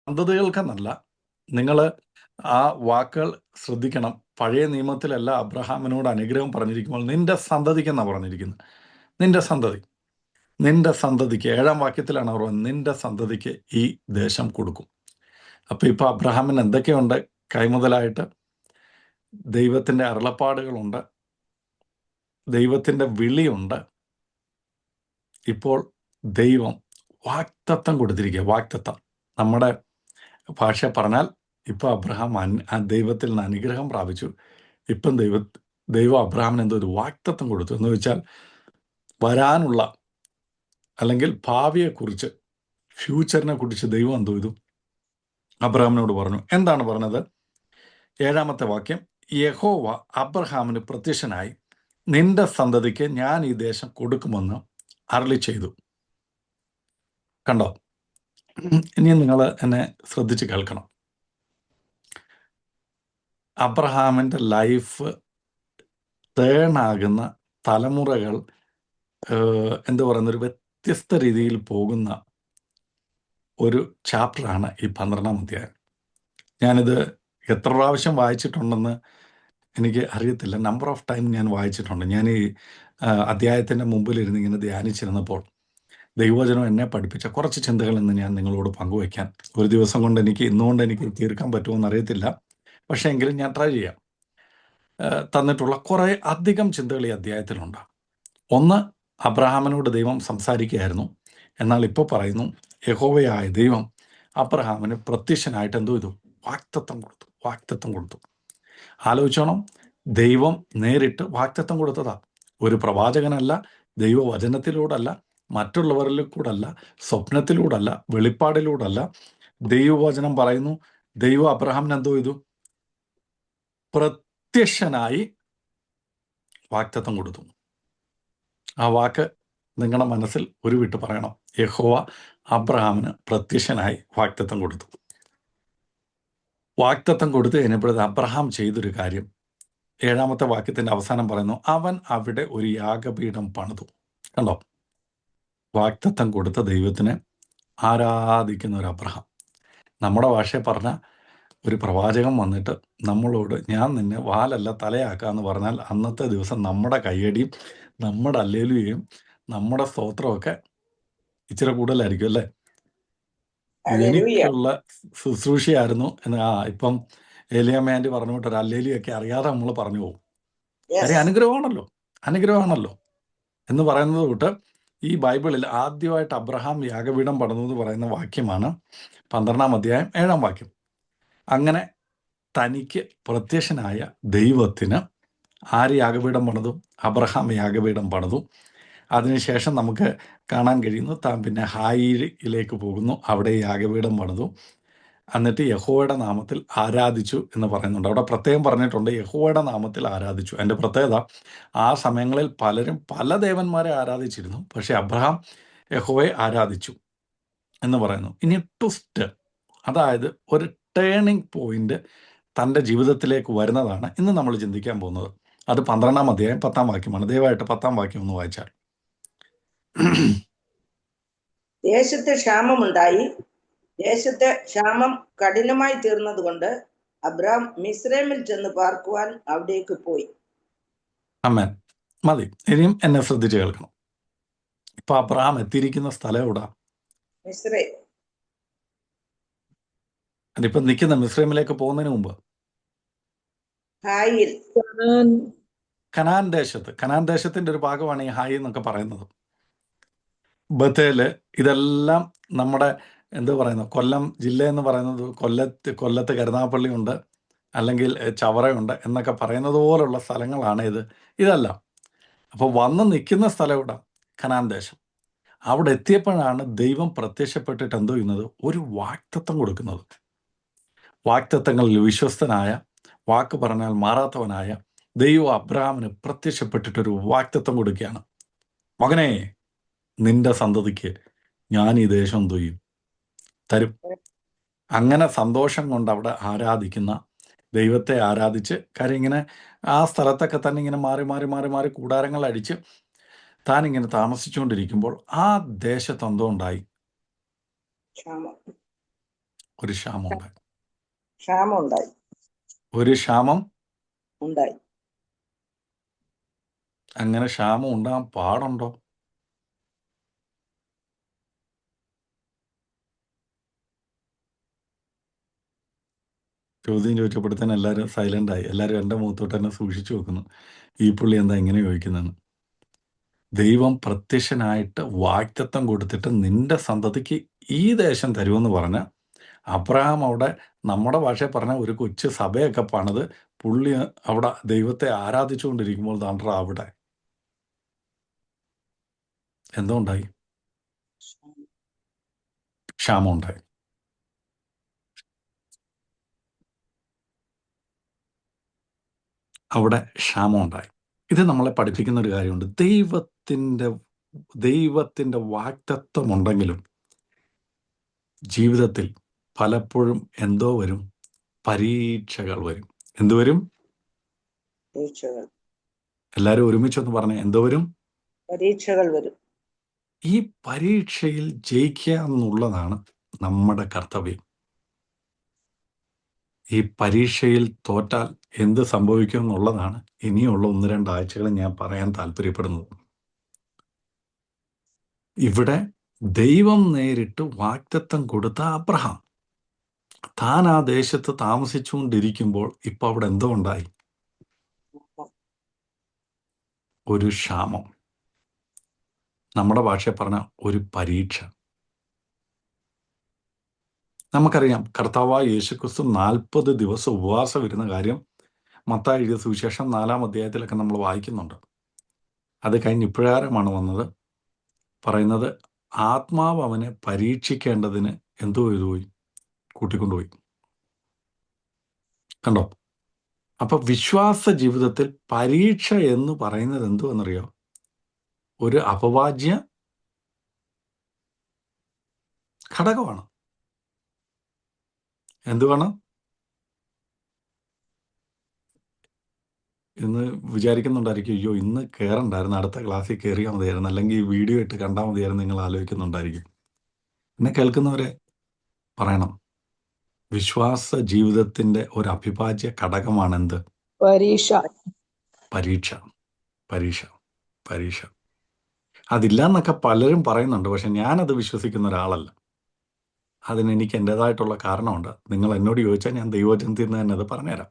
സന്തതികൾക്കെന്നല്ല. നിങ്ങൾ ആ വാക്കുകൾ ശ്രദ്ധിക്കണം. പഴയ നിയമത്തിലല്ല അബ്രഹാമിനോട് അനുഗ്രഹം പറഞ്ഞിരിക്കുമ്പോൾ നിന്റെ സന്തതിക്കെന്നാണ് പറഞ്ഞിരിക്കുന്നത്. നിന്റെ സന്തതി, നിന്റെ സന്തതിക്ക് 7-ാം വാക്യത്തിലാണ് അവർ പറഞ്ഞത്, നിന്റെ സന്തതിക്ക് ഈ ദേശം കൊടുക്കും. അപ്പൊ ഇപ്പൊ അബ്രഹാമിന് എന്തൊക്കെയുണ്ട്? കൈമുതലായിട്ട് ദൈവത്തിന്റെ അരുളപ്പാടുകളുണ്ട്, ദൈവത്തിന്റെ വിളിയുണ്ട്. ഇപ്പോൾ ദൈവം വാക്തത്വം കൊടുത്തിരിക്കുക. വാക്തത്വം നമ്മുടെ ഭാഷ പറഞ്ഞാൽ ഇപ്പൊ അബ്രഹാം ദൈവത്തിൽ നിന്ന് അനുഗ്രഹം പ്രാപിച്ചു. ഇപ്പം ദൈവം അബ്രഹാമിന് എന്തോ ഒരു വാക്തത്വം കൊടുത്തു. എന്ന് വെച്ചാൽ വരാനുള്ള അല്ലെങ്കിൽ ഭാവിയെക്കുറിച്ച്, ഫ്യൂച്ചറിനെ കുറിച്ച് ദൈവം എന്തോ ഇത് അബ്രഹാമിനോട് പറഞ്ഞു. എന്താണ് പറഞ്ഞത്? 7-ാമത്തെ വാക്യം, യഹോവ അബ്രഹാമിന് പ്രത്യക്ഷനായി നിന്റെ സന്തതിക്ക് ഞാൻ ഈ ദേശം കൊടുക്കുമെന്ന് അരുളി ചെയ്തു. കണ്ടോ? ഇനിയും നിങ്ങൾ എന്നെ ശ്രദ്ധിച്ച് കേൾക്കണം. അബ്രഹാമിന്റെ ലൈഫ് ടേണാകുന്ന തലമുറകൾ എന്താ പറയുന്ന ഒരു വ്യത്യസ്ത രീതിയിൽ പോകുന്ന ഒരു ചാപ്റ്ററാണ് ഈ 12-ാം അധ്യായം. ഞാനിത് എത്ര പ്രാവശ്യം വായിച്ചിട്ടുണ്ടെന്ന് എനിക്ക് അറിയത്തില്ല. നമ്പർ ഓഫ് ടൈം ഞാൻ വായിച്ചിട്ടുണ്ട്. ഞാൻ ഈ അധ്യായത്തിൻ്റെ മുമ്പിലിരുന്ന് ഇങ്ങനെ ധ്യാനിച്ചിരുന്നപ്പോൾ ദൈവവചനം എന്നെ പഠിപ്പിച്ച കുറച്ച് ചിന്തകൾ ഇന്ന് ഞാൻ നിങ്ങളോട് പങ്കുവയ്ക്കാൻ, ഒരു ദിവസം കൊണ്ട് ഇന്നുകൊണ്ട് എനിക്ക് തീർക്കാൻ പറ്റുമോ അറിയത്തില്ല, പക്ഷേ എങ്കിലും ഞാൻ ട്രൈ ചെയ്യാം. തന്നിട്ടുള്ള കുറേ അധികം ചിന്തകൾ ഈ അധ്യായത്തിലുണ്ട്. ഒന്ന്, അബ്രഹാമിനോട് ദൈവം സംസാരിക്കുകയായിരുന്നു. എന്നാൽ ഇപ്പോൾ പറയുന്നു, യഹോവയായ ദൈവം അബ്രഹാമിന് പ്രത്യക്ഷനായിട്ട് എന്തോ ഇത് വാക്തത്വം കൊടുത്തു. ആലോചിച്ചോണം, ദൈവം നേരിട്ട് വാക്തത്വം കൊടുത്തതാ. ഒരു പ്രവാചകനല്ല, ദൈവവചനത്തിലൂടല്ല, മറ്റുള്ളവരിൽ കൂടല്ല, സ്വപ്നത്തിലൂടല്ല, വെളിപ്പാടിലൂടല്ല. ദൈവവചനം പറയുന്നു, ദൈവം അബ്രഹാമിന് എന്തോ ചെയ്തു? പ്രത്യക്ഷനായി വാക്തത്വം കൊടുത്തു. ആ വാക്ക് നിങ്ങളുടെ മനസ്സിൽ ഉരുവിട്ട് പറയണം. യഹോവ അബ്രഹാമിന് പ്രത്യക്ഷനായി വാക്തത്വം കൊടുത്തു. വാക്തത്വം കൊടുത്തു കഴിഞ്ഞപ്പോഴത് അബ്രഹാം ചെയ്തൊരു കാര്യം 7-ാമത്തെ വാക്യത്തിന്റെ അവസാനം പറയുന്നു, അവൻ അവിടെ ഒരു യാഗപീഠം പണിതു. കണ്ടോ? വാക്തത്വം കൊടുത്ത ദൈവത്തിനെ ആരാധിക്കുന്ന ഒരു അബ്രഹാം. നമ്മുടെ ഭാഷയിൽ പറഞ്ഞ ഒരു പ്രവാചകൻ വന്നിട്ട് നമ്മളോട് ഞാൻ നിന്നെ വാലല്ല തലയാക്കാന്ന് പറഞ്ഞാൽ അന്നത്തെ ദിവസം നമ്മുടെ കയ്യടിയും നമ്മുടെ അല്ലേലുയും നമ്മുടെ സ്തോത്രമൊക്കെ ഇച്ചിരി കൂടുതലായിരിക്കും അല്ലേ? എനിക്കുള്ള ശുശ്രൂഷയായിരുന്നു എന്ന് ഇപ്പം ഏലിയാമ്മ പറഞ്ഞു വിട്ടൊരു അല്ലേലിയൊക്കെ അറിയാതെ നമ്മൾ പറഞ്ഞു പോകും. കാര്യം അനുഗ്രഹമാണല്ലോ എന്ന് പറയുന്നത് തൊട്ട് ഈ ബൈബിളിൽ ആദ്യമായിട്ട് അബ്രഹാം യാഗപീഠം പണിതെന്ന് പറയുന്ന വാക്യമാണ് 12-ാം അധ്യായം 7-ാം വാക്യം. അങ്ങനെ തനിക്ക് പ്രത്യക്ഷനായ ദൈവത്തിന് ആര് യാഗപീഠം പണിതു? അബ്രഹാം യാഗപീഠം പണിതു. അതിനുശേഷം നമുക്ക് കാണാൻ കഴിയുന്നു, താൻ പിന്നെ ഹായിയിലേക്ക് പോകുന്നു, അവിടെ യാഗപീഠം പണിതു. എന്നിട്ട് യഹോവയുടെ നാമത്തിൽ ആരാധിച്ചു എന്ന് പറയുന്നുണ്ട്. അവിടെ പ്രത്യേകം പറഞ്ഞിട്ടുണ്ട്, യഹോവയുടെ നാമത്തിൽ ആരാധിച്ചു. അതിൻ്റെ പ്രത്യേകത, ആ സമയങ്ങളിൽ പലരും പല ദേവന്മാരെ ആരാധിച്ചിരുന്നു, പക്ഷെ അബ്രഹാം യഹോവയെ ആരാധിച്ചു എന്ന് പറയുന്നു. ഇനി ട്വിസ്റ്റ്, അതായത് ഒരു ടേണിംഗ് പോയിന്റ് തൻ്റെ ജീവിതത്തിലേക്ക് വരുന്നതാണ് ഇന്ന് നമ്മൾ ചിന്തിക്കാൻ പോകുന്നത്. അത് 12-ാം അധ്യായം 10-ാം വാക്യമാണ്. ദയവായിട്ട് 10-ാം വാക്യം ഒന്ന് വായിച്ചാൽ. ദേശത്ത് ക്ഷാമമുണ്ടായി. ദേശത്തെ ക്ഷാമം കഠിനമായി തീർന്നതുകൊണ്ട് അബ്രഹാം മിസ്രൈമിൽ ചെന്ന് പാർക്കുവാൻ അവിടേക്ക് പോയി. ആമേൻ. മതി, ഇനിയും എന്നെ ശ്രദ്ധിച്ച് കേൾക്കണം. ഇപ്പൊ അബ്രഹാം എത്തിയിരിക്കുന്ന സ്ഥലം എവിടാ? മിസ്രൈം. അതിപ്പോ നിൽക്കുന്ന മിസ്രൈമിലേക്ക് പോകുന്നതിന് മുമ്പ് ഹായിൽ, കനാൻ ദേശത്തിന്റെ ഒരു ഭാഗമാണ് ഈ ഹായി എന്നൊക്കെ പറയുന്നത്. ബത്തേല്, ഇതെല്ലാം നമ്മുടെ എന്താ പറയുന്നത്, കൊല്ലം ജില്ല എന്ന് പറയുന്നത് കൊല്ലത്ത് കരുനാഗപ്പള്ളി ഉണ്ട്, അല്ലെങ്കിൽ ചവറയുണ്ട് എന്നൊക്കെ പറയുന്നത് പോലുള്ള സ്ഥലങ്ങളാണ് ഇതെല്ലാം. അപ്പോൾ വന്ന് നിൽക്കുന്ന സ്ഥലം ഇവിടെ കനാൻ ദേശം. അവിടെ എത്തിയപ്പോഴാണ് ദൈവം പ്രത്യക്ഷപ്പെട്ടിട്ട് എന്തോ ചെയ്യുന്നത്? ഒരു വാക്തത്വം കൊടുക്കുന്നത്. വാക്തത്വങ്ങളിൽ വിശ്വസ്തനായ, വാക്ക് പറഞ്ഞാൽ മാറാത്തവനായ ദൈവം അബ്രഹാമിന് പ്രത്യക്ഷപ്പെട്ടിട്ടൊരു വാക്തത്വം കൊടുക്കുകയാണ്. മകനെ, നിന്റെ സന്തതിക്ക് ഞാൻ ഈ ദേശം എന്തോ ചെയ്യും? തരും. അങ്ങനെ സന്തോഷം കൊണ്ട് അവിടെ ആരാധിക്കുന്ന ദൈവത്തെ ആരാധിച്ച്, കാര്യം ഇങ്ങനെ ആ സ്ഥലത്തൊക്കെ തന്നെ ഇങ്ങനെ മാറി മാറി മാറി മാറി കൂടാരങ്ങൾ അടിച്ച് താൻ ഇങ്ങനെ താമസിച്ചുകൊണ്ടിരിക്കുമ്പോൾ ആ ദേശത്ത് എന്തോ ഉണ്ടായി? ഒരു ക്ഷാമം ഉണ്ടായി. ക്ഷാമം ഉണ്ടായി. ഒരു ക്ഷാമം ഉണ്ടായി. അങ്ങനെ ക്ഷാമം ഉണ്ടാകാൻ പാടുണ്ടോ? ചോദ്യം ചോദിച്ചപ്പോഴത്തേന് എല്ലാവരും സൈലന്റ് ആയി. എല്ലാവരും എൻ്റെ മുഖത്തോട്ട് തന്നെ സൂക്ഷിച്ചു വെക്കുന്നു, ഈ പുള്ളി എന്താ ഇങ്ങനെ ചോദിക്കുന്നതെന്ന്. ദൈവം പ്രത്യക്ഷനായിട്ട് വാഗ്ദത്തം കൊടുത്തിട്ട് നിന്റെ സന്തതിക്ക് ഈ ദേശം തരുമെന്ന് പറഞ്ഞ അബ്രഹാം അവിടെ നമ്മുടെ ഭാഷയിൽ പറഞ്ഞ ഒരു കൊച്ചു സഭയൊക്കെ പണിത് പുള്ളി അവിടെ ദൈവത്തെ ആരാധിച്ചുകൊണ്ടിരിക്കുമ്പോൾ താണ്ട്ര അവിടെ എന്തോ ഉണ്ടായി? ക്ഷാമം ഉണ്ടായി. അവിടെ ക്ഷാമം ഉണ്ടായി. ഇത് നമ്മളെ പഠിപ്പിക്കുന്ന ഒരു കാര്യമുണ്ട്. ദൈവത്തിൻ്റെ വാഗ്ദത്തമുണ്ടെങ്കിലും ജീവിതത്തിൽ പലപ്പോഴും എന്തോ വരും? പരീക്ഷകൾ വരും. എന്തുവരും? പരീക്ഷകൾ. എല്ലാവരും ഒരുമിച്ചൊന്ന് പറഞ്ഞേ, എന്തോ വരും? പരീക്ഷകൾ വരും. ഈ പരീക്ഷയിൽ ജയിക്കുക എന്നുള്ളതാണ് നമ്മുടെ കർത്തവ്യം. ഈ പരീക്ഷയിൽ തോറ്റാൽ എന്ത് സംഭവിക്കും എന്നുള്ളതാണ് ഇനിയുള്ള 1-2 ആഴ്ചകൾ ഞാൻ പറയാൻ താല്പര്യപ്പെടുന്നത്. ഇവിടെ ദൈവം നേരിട്ട് വാഗ്ദത്തം കൊടുത്ത അബ്രഹാം താൻ ആ ദേശത്ത് താമസിച്ചുകൊണ്ടിരിക്കുമ്പോൾ ഇപ്പൊ അവിടെ എന്തോ ഉണ്ടായി? ഒരു ക്ഷാമം. നമ്മുടെ ഭാഷയിൽ പറഞ്ഞ ഒരു പരീക്ഷ. നമുക്കറിയാം കർത്താവായ യേശുക്രിസ്തു 40 ദിവസം ഉപവാസം ഇരുന്ന കാര്യം മത്തായി എഴുതിയ സുവിശേഷം 4-ാം അധ്യായത്തിലൊക്കെ നമ്മൾ വായിക്കുന്നുണ്ട്. അത് കഴിഞ്ഞ് ഇപ്രകാരമാണ് വന്നത് പറയുന്നത്, ആത്മാവ് അവനെ പരീക്ഷിക്കേണ്ടതിന് എന്തോ ചെയ്തുപോയി? കൂട്ടിക്കൊണ്ടുപോയി. കണ്ടോ? അപ്പൊ വിശ്വാസ ജീവിതത്തിൽ പരീക്ഷ എന്ന് പറയുന്നത് എന്തുവെന്നറിയോ? ഒരു അപവാജ്യ ഘടകമാണ്. എന്തുവാണ്? ഇന്ന് വിചാരിക്കുന്നുണ്ടായിരിക്കും, അയ്യോ ഇന്ന് കയറണ്ടായിരുന്നു, അടുത്ത ക്ലാസ്സിൽ കയറിയാൽ മതിയായിരുന്നു, അല്ലെങ്കിൽ ഈ വീഡിയോ ഇട്ട് കണ്ടാൽ മതിയായിരുന്നു, നിങ്ങൾ ആലോചിക്കുന്നുണ്ടായിരിക്കും. എന്നെ കേൾക്കുന്നവരെ പറയണം, വിശ്വാസ ജീവിതത്തിന്റെ ഒരു അവിഭാജ്യ ഘടകമാണ് എന്ത്? പരീക്ഷ. പരീക്ഷ. പരീക്ഷ. പരീക്ഷ. അതില്ല എന്നൊക്കെ പലരും പറയുന്നുണ്ട്, പക്ഷെ ഞാനത് വിശ്വസിക്കുന്ന ഒരാളല്ല. അതിന് എനിക്ക് എൻ്റെതായിട്ടുള്ള കാരണമുണ്ട്. നിങ്ങൾ എന്നോട് ചോദിച്ചാൽ ഞാൻ ദൈവവചനത്തിൽ നിന്ന് തന്നെ അത് പറഞ്ഞുതരാം.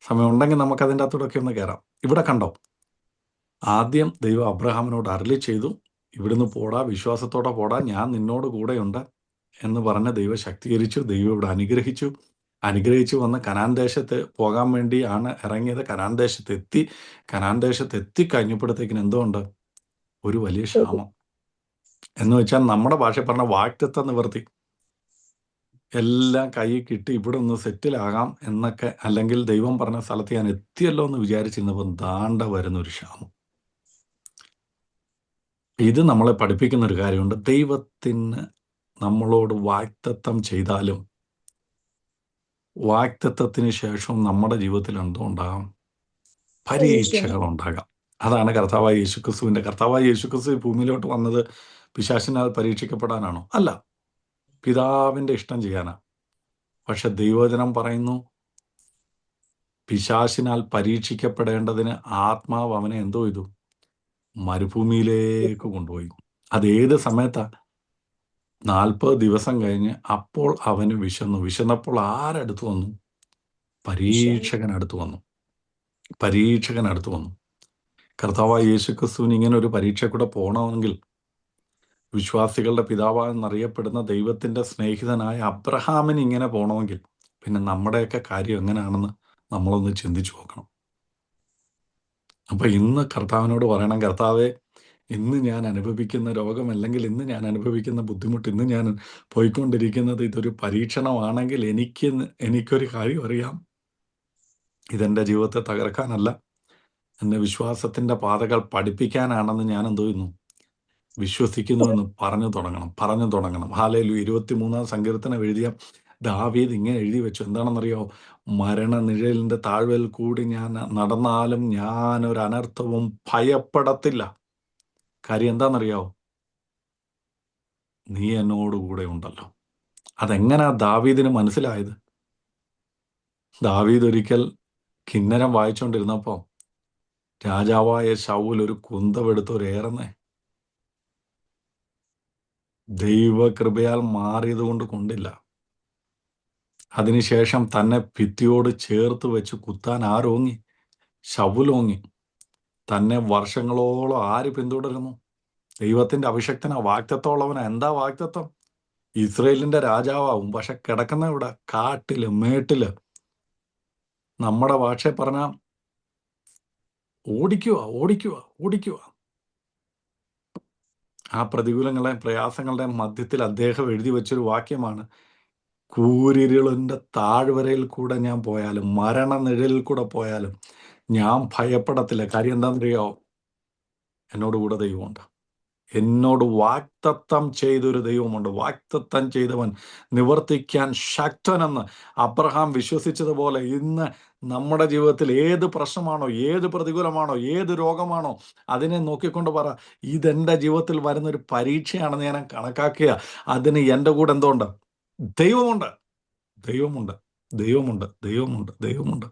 സമയമുണ്ടെങ്കിൽ നമുക്ക് അതിൻ്റെ അകത്തോടൊക്കെ ഒന്ന് കയറാം. ഇവിടെ കണ്ടോ, ആദ്യം ദൈവം അബ്രഹാമിനോട് അരുളി ചെയ്തു, ഇവിടുന്ന് പോടാ, വിശ്വാസത്തോടെ പോടാ, ഞാൻ നിന്നോട് കൂടെയുണ്ട് എന്ന് പറഞ്ഞ് ദൈവം ശക്തീകരിച്ചു. ദൈവം ഇവിടെ അനുഗ്രഹിച്ചു വന്ന് കനാൻ ദേശത്ത് പോകാൻ വേണ്ടിയാണ് ഇറങ്ങിയത്. കനാൻ ദേശത്ത് എത്തിക്കഴിഞ്ഞപ്പോഴത്തേക്കിന് എന്തോ ഉണ്ട്? ഒരു വലിയ ക്ഷാമം. എന്ന് വെച്ചാൽ നമ്മുടെ ഭാഷ പറഞ്ഞ വാഗ്ദത്ത നിവർത്തി. എല്ലാം കൈ കിട്ടി ഇവിടെ ഒന്ന് സെറ്റിലാകാം എന്നൊക്കെ, അല്ലെങ്കിൽ ദൈവം പറഞ്ഞ സ്ഥലത്ത് ഞാൻ എത്തിയല്ലോ എന്ന് വിചാരിച്ചിരുന്നപ്പോൾ ദാണ്ട വരുന്ന ഒരു ക്ഷാമം. ഇത് നമ്മളെ പഠിപ്പിക്കുന്ന ഒരു കാര്യമുണ്ട്. ദൈവത്തിന് നമ്മളോട് വാഗ്ദത്തം ചെയ്താലും വാഗ്ദത്തത്തിന് ശേഷം നമ്മുടെ ജീവിതത്തിൽ എന്തോ ഉണ്ടാകാം? പരീക്ഷകൾ ഉണ്ടാകാം. അതാണ് കർത്താവായ യേശുക്രിസ്തു ഭൂമിയിലോട്ട് വന്നത് പിശാചിനാൽ പരീക്ഷിക്കപ്പെടാനാണോ? അല്ല, പിതാവിന്റെ ഇഷ്ടം ചെയ്യാനാ. പക്ഷെ ദൈവവചനം പറയുന്നു, പിശാചിനാൽ പരീക്ഷിക്കപ്പെടേണ്ടതിന് ആത്മാവ് അവനെ എന്തോ ചെയ്തു? മരുഭൂമിയിലേക്ക് കൊണ്ടുപോയി. അതേത് സമയത്താ? 40 ദിവസം കഴിഞ്ഞ് അപ്പോൾ അവന് വിശന്നപ്പോൾ ആരടുത്ത് വന്നു? പരീക്ഷകൻ അടുത്ത് വന്നു. കർത്താവായ യേശുക്രിസ്തുവിന് ഇങ്ങനെ ഒരു പരീക്ഷ കൂടെ പോകണമെങ്കിൽ വിശ്വാസികളുടെ പിതാവെന്നറിയപ്പെടുന്ന ദൈവത്തിന്റെ സ്നേഹിതനായ അബ്രഹാമിന് ഇങ്ങനെ പോകണമെങ്കിൽ പിന്നെ നമ്മുടെയൊക്കെ കാര്യം എങ്ങനെയാണെന്ന് നമ്മളൊന്ന് ചിന്തിച്ചു നോക്കണം. അപ്പൊ ഇന്ന് കർത്താവിനോട് പറയണം, കർത്താവെ, ഇന്ന് ഞാൻ അനുഭവിക്കുന്ന രോഗം, അല്ലെങ്കിൽ ഇന്ന് ഞാൻ അനുഭവിക്കുന്ന ബുദ്ധിമുട്ട്, ഇന്ന് ഞാൻ പോയിക്കൊണ്ടിരിക്കുന്നത് ഇതൊരു പരീക്ഷണമാണെങ്കിൽ എനിക്കൊരു കാര്യം അറിയാം, ഇതെൻ്റെ ജീവിതത്തെ തകർക്കാനല്ല, എന്നെ വിശ്വാസത്തിന്റെ പാതകൾ പഠിപ്പിക്കാനാണെന്ന് ഞാൻ എന്തോ ചെയ്യുന്നു? വിശ്വസിക്കുന്നുവെന്ന് പറഞ്ഞു തുടങ്ങണം. ഹല്ലേലൂയ. 23-ാം സങ്കീർത്തനം എഴുതിയ ദാവീദ് ഇങ്ങനെ എഴുതി വെച്ചു. എന്താണെന്നറിയോ? മരണനിഴലിന്റെ താഴ്വരയിൽ കൂടി ഞാൻ നടന്നാലും ഞാനൊരു അനർത്ഥവും ഭയപ്പെടത്തില്ല. കാര്യം എന്താണെന്നറിയോ? നീ എന്നോടുകൂടെ ഉണ്ടല്ലോ. അതെങ്ങനാ ദാവീദിന് മനസ്സിലായത്? ദാവീദ് ഒരിക്കൽ കിന്നരം വായിച്ചുകൊണ്ടിരുന്നപ്പോൾ രാജാവായ ശൗൽ ഒരു കുന്തമെടുത്ത് ഒരു ഏറുന്നേ. ദൈവകൃപയാൽ മാറിയത് കൊണ്ട് കൊണ്ടില്ല. അതിനുശേഷം തന്നെ ഭിത്തിയോട് ചേർത്ത് വെച്ച് കുത്താൻ ആരോങ്ങി? ശൗലോങ്ങി. തന്നെ വർഷങ്ങളോളം ആര് പിന്തുടരുന്നു? ദൈവത്തിന്റെ അഭിഷക്തനാ, വാഗ്ദത്തമുള്ളവനാ. എന്താ വാഗ്ദത്തം? ഇസ്രയേലിന്റെ രാജാവാവും. പക്ഷെ കിടക്കുന്ന ഇവിടെ കാട്ടില് മേട്ടില്, നമ്മുടെ ഭാഷയെ പറഞ്ഞ ഓടിക്കുക ഓടിക്കുക ഓടിക്കുക. ആ പ്രതികൂലങ്ങളുടെയും പ്രയാസങ്ങളുടെയും മധ്യത്തിൽ അദ്ദേഹം എഴുതി വെച്ചൊരു വാക്യമാണ്, കൂരിരുളിന്റെ താഴ്വരയിൽ കൂടെ ഞാൻ പോയാലും, മരണനിഴലിൽ കൂടെ പോയാലും ഞാൻ ഭയപ്പെടത്തില്ല. കാര്യം എന്താണെന്നറിയോ? എന്നോട് കൂടെ ദൈവമുണ്ട്. എന്നോട് വാഗ്ദത്തം ചെയ്തൊരു ദൈവമുണ്ട്. വാഗ്ദത്തം ചെയ്തവൻ നിവർത്തിക്കാൻ ശക്തനെന്ന് അബ്രഹാം വിശ്വസിച്ചതുപോലെ ഇന്ന് നമ്മുടെ ജീവിതത്തിൽ ഏത് പ്രശ്നമാണോ, ഏത് പ്രതികൂലമാണോ, ഏത് രോഗമാണോ, അതിനെ നോക്കിക്കൊണ്ട് പറ, ഇതെൻ്റെ ജീവിതത്തിൽ വരുന്നൊരു പരീക്ഷയാണെന്ന് ഞാൻ കണക്കാക്കുക. അതിന് എൻ്റെ കൂടെ എന്തുണ്ട്? ദൈവമുണ്ട്. ദൈവമുണ്ട്. ദൈവമുണ്ട്. ദൈവമുണ്ട്. ദൈവമുണ്ട്.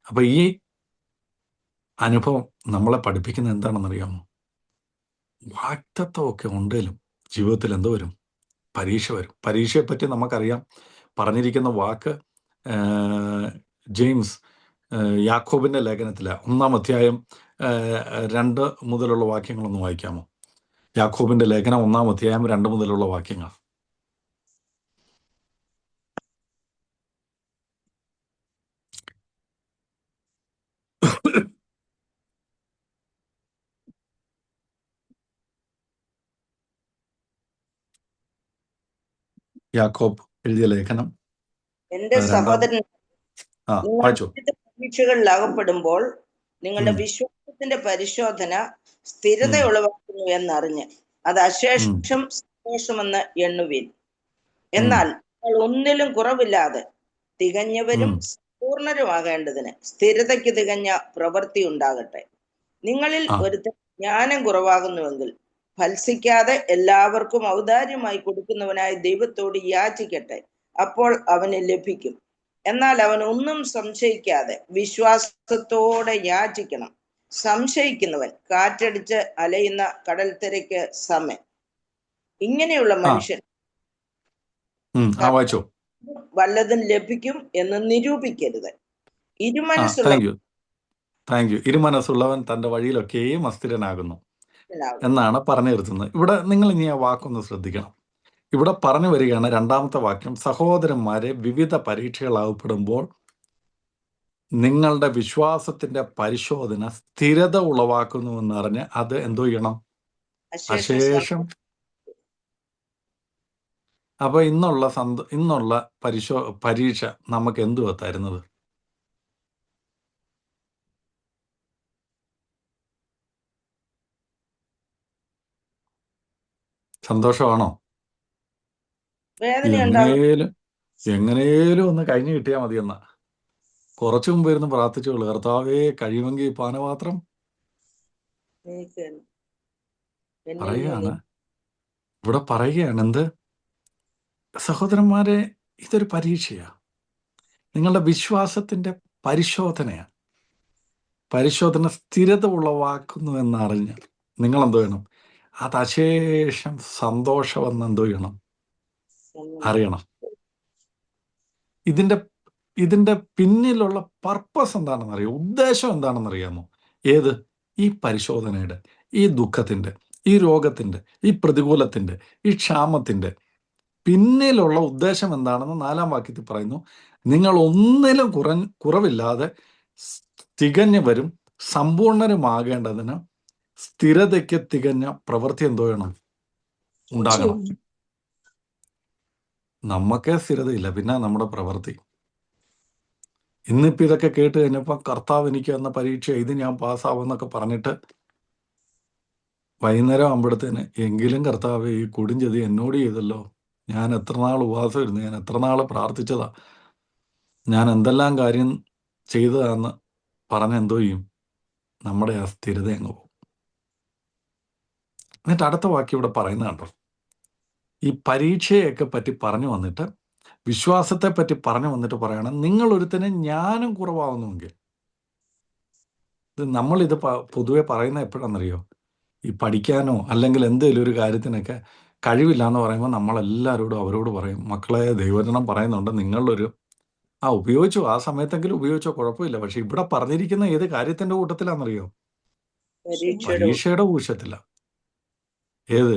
അപ്പൊ ഈ അനുഭവം നമ്മളെ പഠിപ്പിക്കുന്നത് എന്താണെന്നറിയാമോ? വാഗ്ദത്തമൊക്കെ ഉണ്ടെങ്കിലും ജീവിതത്തിൽ എന്തോ വരും? പരീക്ഷ വരും. പരീക്ഷയെപ്പറ്റി നമുക്കറിയാം. പറഞ്ഞിരിക്കുന്ന വാക്ക് ജെയിംസ് യാക്കോബിന്റെ ലേഖനത്തിലെ 1-ാം അധ്യായം 2 മുതലുള്ള വാക്യങ്ങളൊന്ന് വായിക്കാമോ? യാക്കോബിന്റെ ലേഖനം 1-ാം അധ്യായം 2 മുതലുള്ള വാക്യങ്ങൾ. യാക്കോബ് എഴുതിയ ലേഖനം എന്റെ 2-ാം സഹോദരൻ, നിങ്ങൾ വായിച്ചു. വിവിധ പരീക്ഷകളിൽ അകപ്പെടുമ്പോൾ നിങ്ങളുടെ ഉം, വിശ്വാസത്തിന്റെ പരിശോധന സ്ഥിരത ഉം, ഉളവാക്കുന്നു എന്നറിഞ്ഞ് അത് ഉം, അശേഷം സന്തോഷമെന്ന് എണ്ണുവിൻ. ഉം, എന്നാൽ നിങ്ങൾ ഒന്നിലും കുറവില്ലാതെ തികഞ്ഞവരും ഉം. പൂർണ്ണരുമാകേണ്ടതിന് സ്ഥിരതയ്ക്ക് തികഞ്ഞ പ്രവൃത്തി ഉണ്ടാകട്ടെ. നിങ്ങളിൽ ആ ഒരുത്തൻ ജ്ഞാനം കുറവാകുന്നുവെങ്കിൽ ഫത്സിക്കാതെ എല്ലാവർക്കും ഔദാര്യമായി കൊടുക്കുന്നവനായ ദൈവത്തോട് യാചിക്കട്ടെ, അപ്പോൾ അവന് ലഭിക്കും. എന്നാൽ അവൻ ഒന്നും സംശയിക്കാതെ വിശ്വാസത്തോടെ യാചിക്കണം. സംശയിക്കുന്നവൻ കാറ്റടിച്ച് അലയുന്ന കടൽ തിരക്ക് സമം. ഇങ്ങനെയുള്ള ആ മനുഷ്യൻ വായിച്ചു. വല്ലതും ലഭിക്കും എന്ന് നിരൂപിക്കരുത്. ഇരുമനസ്സുള്ള താങ്ക് യു. ഇരുമനസ്സുള്ളവൻ തൻ്റെ വഴിയിലൊക്കെയും അസ്ഥിരനാകുന്നു മനുഷ്യനാകും. എന്നാണ് പറഞ്ഞു നിർത്തുന്നത്. ഇവിടെ നിങ്ങൾ ഇനി ആ വാക്കൊന്ന് ശ്രദ്ധിക്കണം. ഇവിടെ പറഞ്ഞു വരികയാണ് 2-ാമത്തെ വാക്യം, സഹോദരന്മാരെ, വിവിധ പരീക്ഷകൾ അകപ്പെടുമ്പോൾ നിങ്ങളുടെ വിശ്വാസത്തിന്റെ പരിശോധന സ്ഥിരത ഉളവാക്കുന്നുവെന്ന് അറിഞ്ഞ് അത് എന്തോ ചെയ്യണം? അശേഷം. അപ്പൊ ഇന്നുള്ള പരീക്ഷ നമുക്ക് എന്തുവാ തരുന്നത്? സന്തോഷമാണോ? വേദന എങ്ങനെയും എങ്ങനെയും ഒന്ന് കഴിഞ്ഞു കിട്ടിയാൽ മതിയെന്ന കുറച്ചു മുമ്പ് ഇരുന്ന് പ്രാർത്ഥിച്ചോളൂ, കർത്താവേ കഴിയുമെങ്കിൽ പാനപാത്രം. പറയുകയാണ്, ഇവിടെ പറയുകയാണ് എന്ത്? സഹോദരന്മാരെ, ഇതൊരു പരീക്ഷയാ. നിങ്ങളുടെ വിശ്വാസത്തിന്റെ പരിശോധനയാണ്. പരിശോധന സ്ഥിരത ഉളവാക്കുന്നു എന്നറിഞ്ഞ് നിങ്ങൾ എന്തോ ചെയ്യണം? അത് അശേഷം സന്തോഷമെന്ന് എന്തോ ചെയ്യണം? അറിയണം. ഇതിന്റെ പിന്നിലുള്ള പർപ്പസ് എന്താണെന്നറിയോ? ഉദ്ദേശം എന്താണെന്നറിയാമോ? ഏത്? ഈ പരിശോധനയുടെ, ഈ ദുഃഖത്തിന്റെ, ഈ രോഗത്തിന്റെ, ഈ പ്രതികൂലത്തിന്റെ, ഈ ക്ഷാമത്തിന്റെ പിന്നിലുള്ള ഉദ്ദേശം എന്താണെന്ന് 4-ാം വാക്യത്തിൽ പറയുന്നു. നിങ്ങൾ ഒന്നിലും കുറവില്ലാതെ തികഞ്ഞവരും സമ്പൂർണരുമാകേണ്ടതിന് സ്ഥിരതയ്ക്ക് തികഞ്ഞ പ്രവൃത്തി എന്തോ വേണം? ഉണ്ടാകണം. നമുക്കേ സ്ഥിരതയില്ല, പിന്നെ നമ്മുടെ പ്രവൃത്തി. ഇന്നിപ്പോൾ ഇതൊക്കെ കേട്ട് കഴിഞ്ഞപ്പോൾ കർത്താവ് എനിക്ക് തന്ന പരീക്ഷ ഇത് ഞാൻ പാസ്സാവുമെന്നൊക്കെ പറഞ്ഞിട്ട് വൈകുന്നേരം ആകുമ്പോഴത്തേന് എങ്കിലും കർത്താവ് ഈ കൊടുംചതി എന്നോട് ചെയ്തല്ലോ, ഞാൻ എത്ര നാൾ ഉപവാസം ഇരുന്നു, ഞാൻ എത്ര നാൾ പ്രാർത്ഥിച്ചതാ, ഞാൻ എന്തെല്ലാം കാര്യം ചെയ്തതാന്ന് പറഞ്ഞ് എന്തോ ചെയ്യും? നമ്മുടെ ആ സ്ഥിരത അങ്ങ് പോകും. എന്നിട്ട് അടുത്ത വാക്യം ഇവിടെ പറയുന്ന കണ്ടോ? ഈ പരീക്ഷയൊക്കെ പറ്റി പറഞ്ഞു വന്നിട്ട്, വിശ്വാസത്തെ പറ്റി പറഞ്ഞു വന്നിട്ട് പറയണം, നിങ്ങൾ ഒരുത്തന് ജ്ഞാനം കുറവാകുന്നുവെങ്കിൽ. ഇത് നമ്മളിത് പൊതുവെ പറയുന്നത് എപ്പോഴാണെന്നറിയോ? ഈ പഠിക്കാനോ അല്ലെങ്കിൽ എന്തെങ്കിലും ഒരു കാര്യത്തിനൊക്കെ കഴിവില്ല എന്ന് പറയുമ്പോൾ നമ്മളെല്ലാവരോടും അവരോട് പറയും, മക്കളെ ദൈവവചനം പറയുന്നുണ്ട്, നിങ്ങളൊരു ഉപയോഗിച്ചോ, ആ സമയത്തെങ്കിലും ഉപയോഗിച്ചോ, കുഴപ്പമില്ല. പക്ഷെ ഇവിടെ പറഞ്ഞിരിക്കുന്ന ഏത് കാര്യത്തിന്റെ കൂട്ടത്തിലാണെന്നറിയോ? പരീക്ഷയുടെ കൂട്ടത്തില. ഏത്?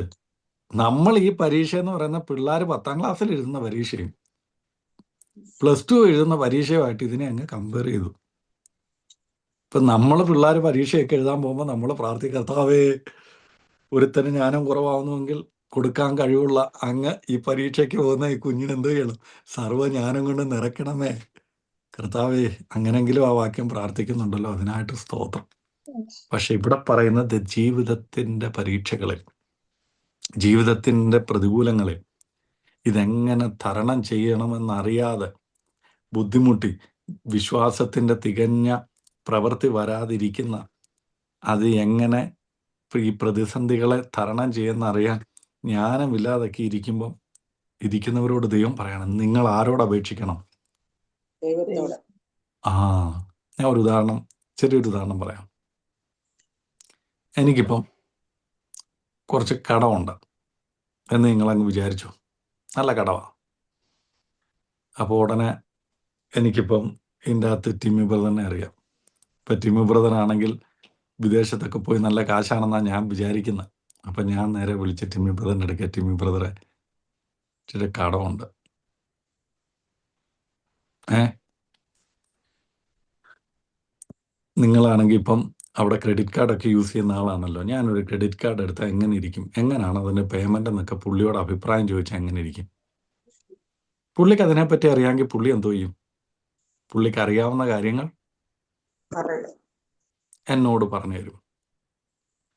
നമ്മൾ ഈ പരീക്ഷ എന്ന് പറയുന്ന പിള്ളേർ 10ാം ക്ലാസ്സിൽ എഴുതുന്ന പരീക്ഷയും +2 എഴുതുന്ന പരീക്ഷയുമായിട്ട് ഇതിനെ അങ്ങ് കമ്പയർ ചെയ്തു. ഇപ്പം നമ്മൾ പിള്ളേർ പരീക്ഷയൊക്കെ എഴുതാൻ പോകുമ്പോൾ നമ്മൾ കർത്താവേ, ഒരുത്തന് ജ്ഞാനം കുറവാകുന്നുവെങ്കിൽ കൊടുക്കാൻ കഴിവുള്ള അങ്ങ് ഈ പരീക്ഷയ്ക്ക് പോകുന്ന ഈ കുഞ്ഞിന് എന്ത് ചെയ്യണം? സർവ്വജ്ഞാനം കൊണ്ട് നിറയ്ക്കണമേ കർത്താവേ. അങ്ങനെങ്കിലും ആ വാക്യം പ്രാർത്ഥിക്കുന്നുണ്ടല്ലോ, അതിനായിട്ട് സ്തോത്രം. പക്ഷെ ഇവിടെ പറയുന്നത് ജീവിതത്തിൻ്റെ പരീക്ഷകളിൽ, ജീവിതത്തിൻ്റെ പ്രതികൂലങ്ങളിൽ ഇതെങ്ങനെ തരണം ചെയ്യണമെന്നറിയാതെ ബുദ്ധിമുട്ടി വിശ്വാസത്തിൻ്റെ തികഞ്ഞ പ്രവൃത്തി വരാതിരിക്കുന്ന, അത് എങ്ങനെ ഈ പ്രതിസന്ധികളെ തരണം ചെയ്യുന്നറിയാൻ ജ്ഞാനമില്ലാതൊക്കെ ഇരിക്കുന്നവരോട് ദൈവം പറയണം, നിങ്ങൾ ആരോട് അപേക്ഷിക്കണം? ദൈവത്തോട്. ഞാൻ ഒരു ഉദാഹരണം, ചെറിയൊരു ഉദാഹരണം പറയാം. എനിക്കിപ്പം കുറച്ച് കടമുണ്ട് എന്ന് നിങ്ങളങ്ങ് വിചാരിച്ചു. നല്ല കടമാണ്. അപ്പോൾ ഉടനെ എനിക്കിപ്പം ഇതിൻ്റെ അകത്ത് ടിമ്മി ബ്രദറിനെ അറിയാം. ഇപ്പം ടിമ്മി ബ്രദറാണെങ്കിൽ വിദേശത്തൊക്കെ പോയി നല്ല കാശാണെന്നാണ് ഞാൻ വിചാരിക്കുന്നത്. അപ്പം ഞാൻ നേരെ വിളിച്ച് ടിമ്മി ബ്രദറിൻ്റെ അടുക്ക, ടിമ്മി ബ്രദറെ, ഇച്ചിരി കടമുണ്ട്, നിങ്ങളാണെങ്കിൽ ഇപ്പം അവിടെ ക്രെഡിറ്റ് കാർഡൊക്കെ യൂസ് ചെയ്യുന്ന ആളാണല്ലോ, ഞാനൊരു ക്രെഡിറ്റ് കാർഡ് എടുത്താൽ എങ്ങനെ ഇരിക്കും, എങ്ങനെയാണ് അതിൻ്റെ പേയ്മെൻ്റ് എന്നൊക്കെ പുള്ളിയോട് അഭിപ്രായം ചോദിച്ചാൽ എങ്ങനെ ഇരിക്കും? പുള്ളിക്ക് അതിനെപ്പറ്റി അറിയാമെങ്കിൽ പുള്ളി എന്തോ ചെയ്യും? പുള്ളിക്ക് അറിയാവുന്ന കാര്യങ്ങൾ എന്നോട് പറഞ്ഞു തരും.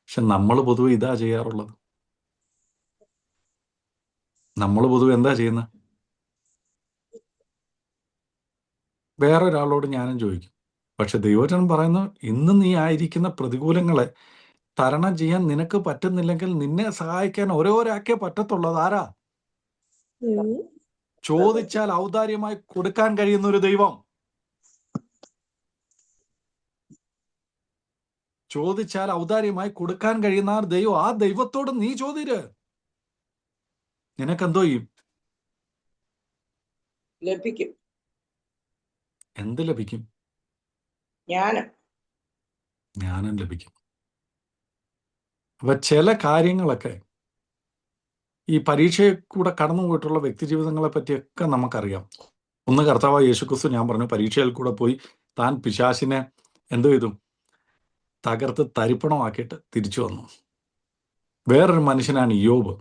പക്ഷെ നമ്മൾ പൊതുവെ ഇതാ ചെയ്യാറുള്ളത്. നമ്മൾ പൊതുവെ എന്താ ചെയ്യുന്നത്? വേറൊരാളോട് ഞാനും ചോദിക്കും. പക്ഷെ ദൈവവചനം പറയുന്നു, ഇന്ന് നീ ആയിരിക്കുന്ന പ്രതികൂലങ്ങളെ തരണം ചെയ്യാൻ നിനക്ക് പറ്റുന്നില്ലെങ്കിൽ നിന്നെ സഹായിക്കാൻ ഒരാൾക്കേ പറ്റത്തുള്ളൂ. അതാരാ? ചോദിച്ചാൽ ഔദാര്യമായി കൊടുക്കാൻ കഴിയുന്ന ഒരു ദൈവം. ചോദിച്ചാൽ ഔദാര്യമായി കൊടുക്കാൻ കഴിയുന്ന ദൈവം. ആ ദൈവത്തോട് നീ ചോദിര്, നിനക്കെന്തോ ചെയ്യും? ലഭിക്കും. എന്ത് ലഭിക്കും? ജ്ഞാനം ലഭിക്കും. അപ്പൊ ചില കാര്യങ്ങളൊക്കെ ഈ പരീക്ഷയിൽ കൂടെ കടന്നു പോയിട്ടുള്ള വ്യക്തി ജീവിതങ്ങളെ പറ്റിയൊക്കെ നമുക്കറിയാം. ഒന്ന്, കർത്താവായ യേശുക്രിസ്തു, ഞാൻ പറഞ്ഞു, പരീക്ഷയിൽ കൂടെ പോയി താൻ പിശാചിനെ എന്തോ ചെയ്തു? തകർത്ത് തരിപ്പണമാക്കിയിട്ട് തിരിച്ചു വന്നു. വേറൊരു മനുഷ്യനാണ് യോബ്.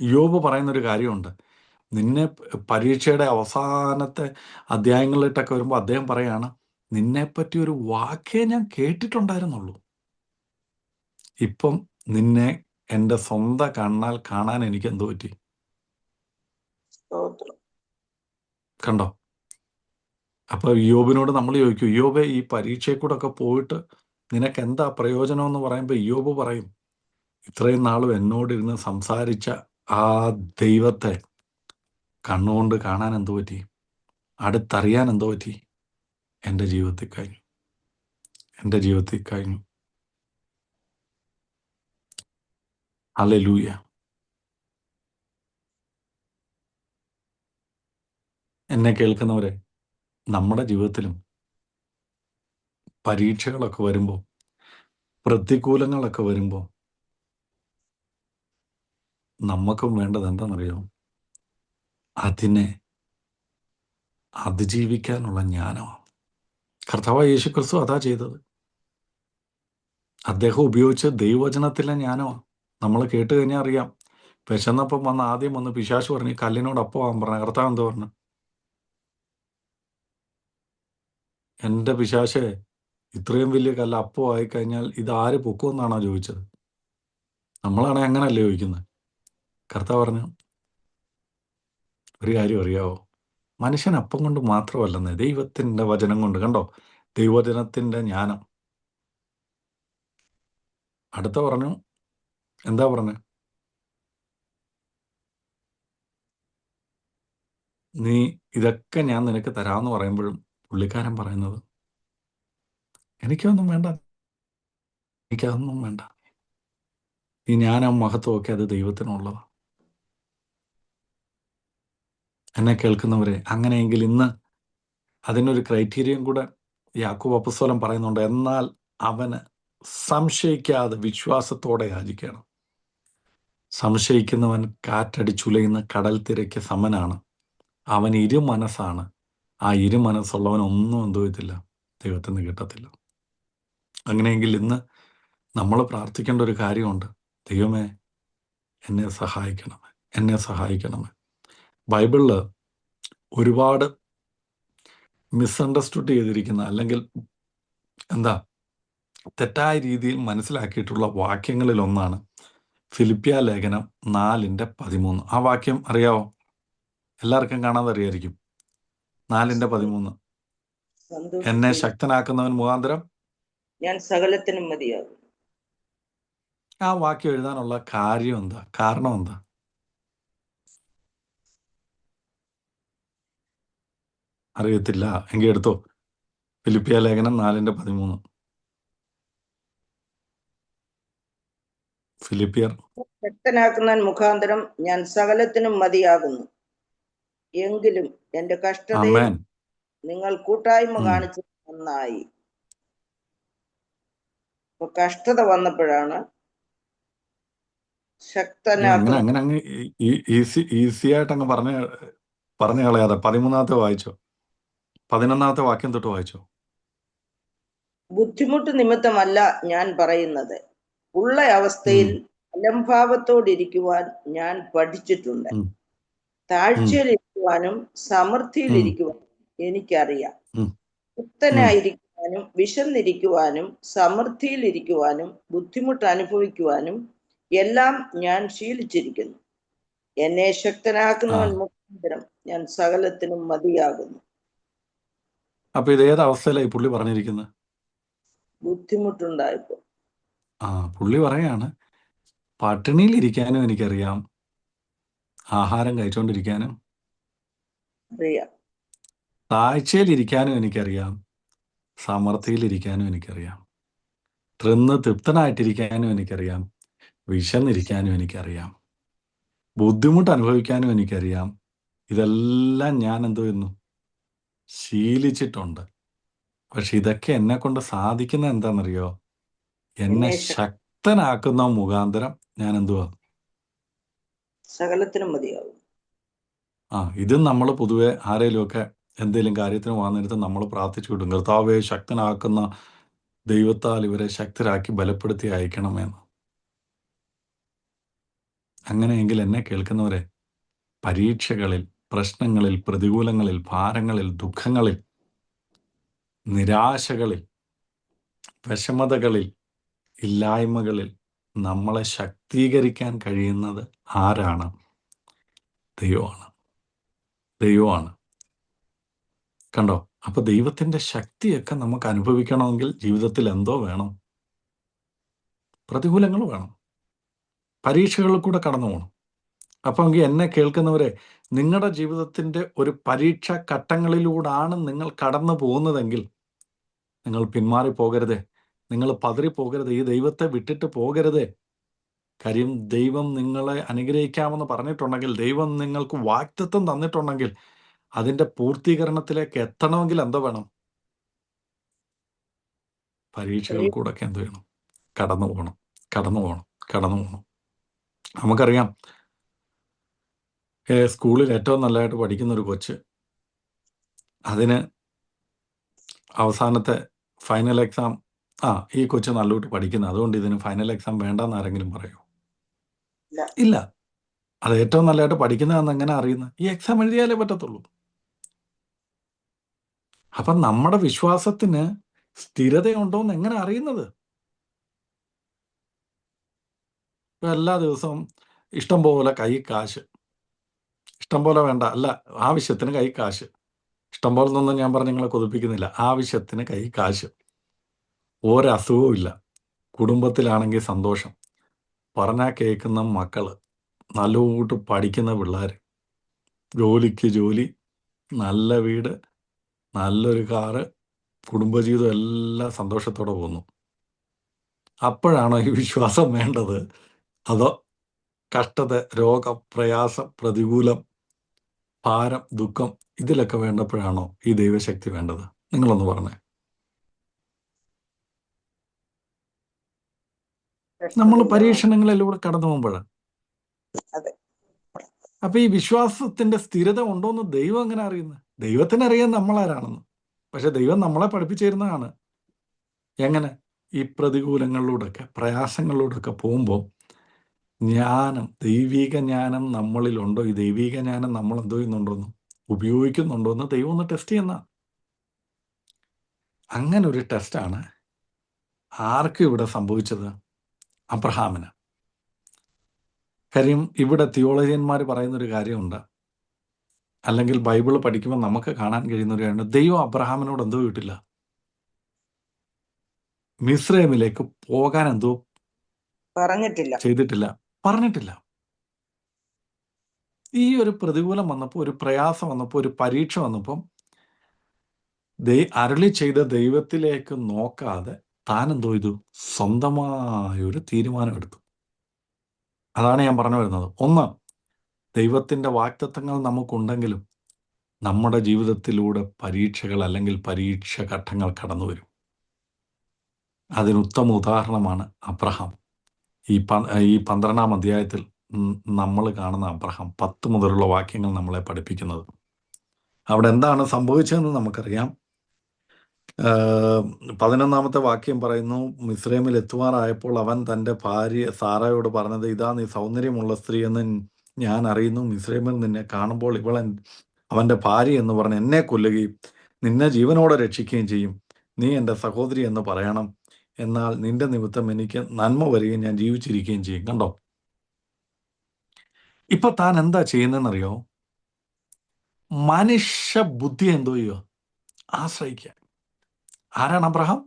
യോബ് പറയുന്നൊരു കാര്യമുണ്ട്. നിന്നെ പരീക്ഷയുടെ അവസാനത്തെ അധ്യായങ്ങളിലിട്ടൊക്കെ വരുമ്പോൾ അദ്ദേഹം പറയാണ്, നിന്നെപ്പറ്റി ഒരു വാക്കേ ഞാൻ കേട്ടിട്ടുണ്ടായിരുന്നുള്ളൂ, ഇപ്പം നിന്നെ എൻ്റെ സ്വന്തം കണ്ണാൽ കാണാൻ എനിക്ക് എന്തോ പറ്റി? കണ്ടോ? അപ്പൊ യോബിനോട് നമ്മൾ ചോദിക്കും, യോബെ, ഈ പരീക്ഷയിൽ കൂടെ ഒക്കെ പോയിട്ട് നിനക്ക് എന്താ പ്രയോജനം എന്ന് പറയുമ്പോൾ യോബ് പറയും, ഇത്രയും നാളും എന്നോടിരുന്ന് സംസാരിച്ച ആ ദൈവത്തെ കണ്ണുകൊണ്ട് കാണാൻ എന്തോ പറ്റി? അടുത്തറിയാൻ എന്തോ പറ്റി? എൻ്റെ ജീവിതത്തിൽ കഴിഞ്ഞു. ഹല്ലേലൂയ. എന്നെ കേൾക്കുന്നവരെ, നമ്മുടെ ജീവിതത്തിലും പരീക്ഷകളൊക്കെ വരുമ്പോൾ, പ്രതികൂലങ്ങളൊക്കെ വരുമ്പോൾ നമുക്കും വേണ്ടത് എന്താണെന്നറിയോ? അതിനെ അതിജീവിക്കാനുള്ള ജ്ഞാനമാണ്. കർത്താവായ യേശുക്രിസ്തു അതാ ചെയ്തത്. അദ്ദേഹം ഉപയോഗിച്ച ദൈവവചനത്തിലെ ജ്ഞാനമാണ്. നമ്മൾ കേട്ട് കഴിഞ്ഞാൽ അറിയാം. വിശന്നപ്പം ആദ്യം വന്ന് പിശാച് പറഞ്ഞു, കല്ലിനോട് അപ്പമാകാൻ പറഞ്ഞു. കർത്താവ് എന്താ പറഞ്ഞു? എൻ്റെ പിശാചേ, ഇത്രയും വലിയ കല്ല് അപ്പം ആയിക്കഴിഞ്ഞാൽ ഇത് ആര് പൊക്കുമെന്നാണോ ചോദിച്ചത്? നമ്മളാണെങ്കിൽ അങ്ങനല്ലേ ചോദിക്കുന്നത്. കർത്താവ് പറഞ്ഞു, ഒരു കാര്യം അറിയാവോ? മനുഷ്യൻ അപ്പം കൊണ്ട് മാത്രമല്ലെന്ന്, ദൈവത്തിൻ്റെ വചനം കൊണ്ട്. കണ്ടോ? ദൈവവചനത്തിൻ്റെ ജ്ഞാനം. അടുത്ത പറഞ്ഞു, എന്താ പറഞ്ഞത്? നീ ഇതൊക്കെ ഞാൻ നിനക്ക് തരാമെന്ന് പറയുമ്പോഴും പുള്ളിക്കാരൻ പറയുന്നത് എനിക്കൊന്നും വേണ്ട, എനിക്കതൊന്നും വേണ്ട, ഈ ജ്ഞാനം മഹത്വമൊക്കെ അത് ദൈവത്തിനുള്ളതാണ്. എന്നെ കേൾക്കുന്നവരെ, അങ്ങനെയെങ്കിൽ ഇന്ന് അതിനൊരു ക്രൈറ്റീരിയൻ കൂടെ യാക്കോബ് അപ്പോസ്തലൻ പറയുന്നുണ്ട്. എന്നാൽ അവന് സംശയിക്കാതെ വിശ്വാസത്തോടെ യാചിക്കണം. സംശയിക്കുന്നവൻ കാറ്റടിച്ചുലയുന്ന കടൽ തിരയ്ക്ക് സമനാണ്. അവൻ ഇരുമനസ്സാണ്. ആ ഇരുമനസ്സുള്ളവൻ ഒന്നും എന്ത് ചെയ്യത്തില്ല, ദൈവത്തിൽ നിന്ന് കിട്ടത്തില്ല. അങ്ങനെയെങ്കിൽ ഇന്ന് നമ്മൾ പ്രാർത്ഥിക്കേണ്ട ഒരു കാര്യമുണ്ട്. ദൈവമേ, എന്നെ സഹായിക്കണമേ, എന്നെ സഹായിക്കണമേ. ബൈബിളിൽ ഒരുപാട് മിസ്അണ്ടർസ്റ്റുഡ് ചെയ്തിരിക്കുന്ന, അല്ലെങ്കിൽ എന്താ, തെറ്റായ രീതിയിൽ മനസ്സിലാക്കിയിട്ടുള്ള വാക്യങ്ങളിലൊന്നാണ് ഫിലിപ്പിയ ലേഖനം 4:13. ആ വാക്യം അറിയാവോ? എല്ലാവർക്കും കാണാതെ അറിയായിരിക്കും. 4:13. എന്നെ സന്തോഷിപ്പിക്കും, ശക്തനാക്കുന്നവൻ മുഖാന്തരം. ഞാൻ സകലത്തിനും മതിയാകും. ആ വാക്യം എഴുതാനുള്ള കാര്യം എന്താ, കാരണം എന്താ? അറിയത്തില്ല എങ്കിൽ എടുത്തോ, ഫിലിപ്പിയ ലേഖനം 4:13. ഫിലിപ്പിയർ. ശക്തനാക്കുന്നവൻ മുഖാന്തരം ഞാൻ സകലത്തിനും മതിയാകുന്നു. എങ്കിലും എന്റെ കഷ്ടതയിൽ ആമേൻ. നിങ്ങൾ കൂട്ടായ്മ ഉം. കാണിച്ചത് നന്നായി. അപ്പൊ കഷ്ടത വന്നപ്പോഴാണ് അയ്യോ, അങ്ങനെ ശക്തനാക്കുന്നത്. അങ്ങനെ അങ്ങ് ഈസി ആയിട്ട് അങ്ങ് പറഞ്ഞു കളയാതെ 13 വായിച്ചോ, 11 വാക്യം തൊട്ട് വായിച്ചോ. ബുദ്ധിമുട്ട് നിമിത്തമല്ല ഞാൻ പറയുന്നത്, ഉള്ള അവസ്ഥയിൽ ഉം, അലംഭാവത്തോടിരിക്കുവാൻ ഞാൻ പഠിച്ചിട്ടുണ്ട്. ഉം, ഉം, താഴ്ചയിലിരിക്കുവാനും ഉം, സമൃദ്ധിയിലിരിക്കുവാനും എനിക്കറിയാം. ഉം, ഉം. തൃപ്തനായിരിക്കുവാനും വിശന്നിരിക്കുവാനും സമൃദ്ധിയിലിരിക്കുവാനും ബുദ്ധിമുട്ട് അനുഭവിക്കുവാനും എല്ലാം ഞാൻ ശീലിച്ചിരിക്കുന്നു. എന്നെ ആ, ശക്തനാക്കുന്നവൻ മുഖാന്തരം ഞാൻ സകലത്തിനും മതിയാകുന്നു. അപ്പൊ ഇത് ഏത് അവസ്ഥയിലായി പുള്ളി പറഞ്ഞിരിക്കുന്നത്? ബുദ്ധിമുട്ടുണ്ടായപ്പോ ആ, പുള്ളി പറയാണ്, പട്ടിണിയിലിരിക്കാനും എനിക്കറിയാം, ആഹാരം കഴിച്ചുകൊണ്ടിരിക്കാനും, അറിയാം. താഴ്ചയിലിരിക്കാനും എനിക്കറിയാം, സമൃദ്ധിയിലിരിക്കാനും എനിക്കറിയാം, തൃപ്തനായിട്ടിരിക്കാനും എനിക്കറിയാം, വിശന്നിരിക്കാനും എനിക്കറിയാം, ബുദ്ധിമുട്ട് അനുഭവിക്കാനും എനിക്കറിയാം. ഇതെല്ലാം ഞാൻ എന്തോ ചെയ്യുന്നു, ശീലിച്ചിട്ടുണ്ട്. പക്ഷെ ഇതൊക്കെ എന്നെ കൊണ്ട് സാധിക്കുന്ന എന്താണെന്നറിയോ? എന്നെ എന്നെ ശക്തനാക്കുന്ന മുഖാന്തരം ഞാൻ എന്തുവാ. സകലത്തിനും മതിയാകും. ഇതും നമ്മൾ പൊതുവെ ആരെങ്കിലുമൊക്കെ എന്തെങ്കിലും കാര്യത്തിന് വന്നിരുത്ത് നമ്മൾ പ്രാർത്ഥിച്ചു വിടും, കർത്താവെ ശക്തനാക്കുന്ന ദൈവത്താൽ ഇവരെ ശക്തരാക്കി ബലപ്പെടുത്തി അയക്കണമെന്ന്. അങ്ങനെയെങ്കിൽ എന്നെ കേൾക്കുന്നവരെ, പരീക്ഷകളിൽ, പ്രശ്നങ്ങളിൽ, പ്രതികൂലങ്ങളിൽ, ഭാരങ്ങളിൽ, ദുഃഖങ്ങളിൽ, നിരാശകളിൽ, വിഷമതകളിൽ, ഇല്ലായ്മകളിൽ നമ്മളെ ശക്തീകരിക്കാൻ കഴിയുന്നത് ആരാണ്? ദൈവമാണ്. ദൈവമാണ്. കണ്ടോ? അപ്പൊ ദൈവത്തിന്റെ ശക്തിയൊക്കെ നമുക്ക് അനുഭവിക്കണമെങ്കിൽ ജീവിതത്തിൽ എന്തോ വേണം? പ്രതികൂലങ്ങൾ വേണം, പരീക്ഷകളിൽ കൂടെ കടന്നു പോകണം. അപ്പം എങ്കിൽ എന്നെ കേൾക്കുന്നവരെ, നിങ്ങളുടെ ജീവിതത്തിന്റെ ഒരു പരീക്ഷ ഘട്ടങ്ങളിലൂടാണ് നിങ്ങൾ കടന്നു പോകുന്നതെങ്കിൽ നിങ്ങൾ പിന്മാറി പോകരുതേ, നിങ്ങൾ പതറിപ്പോകരുത്, ഈ ദൈവത്തെ വിട്ടിട്ട് പോകരുതേ. കാര്യം ദൈവം നിങ്ങളെ അനുഗ്രഹിക്കാമെന്ന് പറഞ്ഞിട്ടുണ്ടെങ്കിൽ, ദൈവം നിങ്ങൾക്ക് വാഗ്ദത്തം തന്നിട്ടുണ്ടെങ്കിൽ, അതിന്റെ പൂർത്തീകരണത്തിലേക്ക് എത്തണമെങ്കിൽ എന്തോ വേണം? പരീക്ഷകൾ കൂടെ ഒക്കെ എന്ത് വേണം? കടന്നു പോകണം, കടന്നു പോകണം, കടന്നു പോകണം. നമുക്കറിയാം, സ്കൂളിൽ ഏറ്റവും നല്ലതായിട്ട് പഠിക്കുന്ന ഒരു കൊച്ച്, അതിന് അവസാനത്തെ ഫൈനൽ എക്സാം, ഈ കൊച്ച് നല്ലതായിട്ട് പഠിക്കുന്നത്, അതുകൊണ്ട് ഇതിന് ഫൈനൽ എക്സാം വേണ്ടെന്ന് ആരെങ്കിലും പറയോ? ഇല്ല. ഇല്ല. അത് ഏറ്റവും നല്ലതായിട്ട് പഠിക്കുന്നതെന്ന് എങ്ങനെ അറിയുന്നത്? ഈ എക്സാം എഴുതിയാലേ പറ്റത്തുള്ളൂ. അപ്പം നമ്മുടെ വിശ്വാസത്തിന് സ്ഥിരതയുണ്ടോ എന്ന് എങ്ങനെ അറിയുന്നത്? ഇപ്പൊ എല്ലാ ദിവസവും ഇഷ്ടം പോലെ കൈ കാശ്, ഇഷ്ടം പോലെ വേണ്ട, അല്ല, ആവശ്യത്തിന് കൈ കാശ്, ഇഷ്ടം പോലെ ഒന്നും ഞാൻ പറഞ്ഞ് നിങ്ങളെ കൊതിപ്പിക്കുന്നില്ല, ആവശ്യത്തിന് കൈ കാശ്, ഒരസുഖവും ഇല്ല, കുടുംബത്തിലാണെങ്കിൽ സന്തോഷം, പറഞ്ഞാൽ കേൾക്കുന്ന മക്കള്, നല്ലോട്ട് പഠിക്കുന്ന പിള്ളേർ, ജോലിക്ക് ജോലി, നല്ല വീട്, നല്ലൊരു കാറ്, കുടുംബജീവിതം എല്ലാം സന്തോഷത്തോടെ പോകുന്നു. അപ്പോഴാണോ ഈ വിശ്വാസം വേണ്ടത്? അതോ കഷ്ടത, രോഗം, പ്രയാസം, പ്രതികൂലം, ഭാരം, ദുഃഖം ഇതിലൊക്കെ വേണ്ടപ്പോഴാണോ ഈ ദൈവശക്തി വേണ്ടത്? നിങ്ങളൊന്ന് പറഞ്ഞേ. നമ്മൾ കഷ്ടതയിലോ? പരീക്ഷണങ്ങളിലൂടെ കടന്നു പോകുമ്പോഴാണ്. അതെ. അപ്പൊ ഈ വിശ്വാസത്തിന്റെ സ്ഥിരത ഉണ്ടോന്ന് ദൈവം എങ്ങനെ അറിയുന്നത്? ദൈവത്തിനറിയാൻ നമ്മളാരാണെന്ന്. പക്ഷെ ദൈവം നമ്മളെ പഠിപ്പിച്ചു തരുന്നതാണ്. എങ്ങനെ? ഈ പ്രതികൂലങ്ങളിലൂടെയൊക്കെ പ്രയാസങ്ങളിലൂടെയൊക്കെ പോകുമ്പോൾ ജ്ഞാനം, ദൈവിക ജ്ഞാനം നമ്മളിലുണ്ടോ, ഈ ദൈവിക ജ്ഞാനം നമ്മൾ എന്തോ ചെയ്യുന്നുണ്ടോന്ന്, ഉപയോഗിക്കുന്നുണ്ടോന്ന് ദൈവം ഒന്ന് ടെസ്റ്റ് ചെയ്യുന്ന. അങ്ങനെ ഒരു ടെസ്റ്റാണ് ആർക്കും ഇവിടെ സംഭവിച്ചത്? അബ്രഹാമിന്. കാര്യം ഇവിടെ തിയോളജിയന്മാർ പറയുന്നൊരു കാര്യമുണ്ട്, അല്ലെങ്കിൽ ബൈബിൾ പഠിക്കുമ്പോൾ നമുക്ക് കാണാൻ കഴിയുന്ന ഒരു കാര്യം, ദൈവം അബ്രഹാമിനോട് എന്തോ കിട്ടില്ല, മിസ്രൈമിലേക്ക് പോകാൻ എന്തോ പറഞ്ഞിട്ടില്ല. ചെയ്തിട്ടില്ല, പറഞ്ഞിട്ടില്ല. ഈ ഒരു പ്രതികൂലം വന്നപ്പോൾ, ഒരു പ്രയാസം വന്നപ്പോൾ, ഒരു പരീക്ഷ വന്നപ്പം അരുളി ചെയ്ത ദൈവത്തിലേക്ക് നോക്കാതെ താൻ എന്തോ ചെയ്തു? സ്വന്തമായൊരു തീരുമാനമെടുത്തു. അതാണ് ഞാൻ പറഞ്ഞു വരുന്നത്. ഒന്ന്, ദൈവത്തിൻ്റെ വാഗ്ദത്തങ്ങൾ നമുക്കുണ്ടെങ്കിലും നമ്മുടെ ജീവിതത്തിലൂടെ പരീക്ഷകൾ അല്ലെങ്കിൽ പരീക്ഷ ഘട്ടങ്ങൾ കടന്നു വരും. അതിനുത്തമ ഉദാഹരണമാണ് അബ്രഹാം. ഈ 12-ാം അധ്യായത്തിൽ നമ്മൾ കാണുന്ന അബ്രഹാം 10 മുതലുള്ള വാക്യങ്ങൾ നമ്മളെ പഠിപ്പിക്കുന്നത്. അവിടെ എന്താണ് സംഭവിച്ചതെന്ന് നമുക്കറിയാം. 11-ാമത്തെ വാക്യം പറയുന്നു, മിസ്രൈമിൽ എത്തുവാറായപ്പോൾ അവൻ തൻ്റെ ഭാര്യ സാറായോട് പറഞ്ഞത്, ഇതാ നീ സൗന്ദര്യമുള്ള സ്ത്രീ എന്ന് ഞാൻ അറിയുന്നു. മിസ്രൈമിൽ നിന്നെ കാണുമ്പോൾ ഇവളൻ അവൻ്റെ ഭാര്യ എന്ന് പറഞ്ഞ് എന്നെ കൊല്ലുകയും നിന്നെ ജീവനോടെ രക്ഷിക്കുകയും ചെയ്യും. നീ എൻ്റെ സഹോദരി എന്ന് പറയണം. എന്നാൽ നിന്റെ നിമിത്തം എനിക്ക് നന്മ വരികയും ഞാൻ ജീവിച്ചിരിക്കുകയും ചെയ്യും. കണ്ടോ? ഇപ്പൊ താൻ എന്താ ചെയ്യുന്നതെന്നറിയോ? മനുഷ്യ ബുദ്ധി എന്തോ ചെയ്യുക? ആശ്രയിക്കുക. ആരാണ് അബ്രഹാം?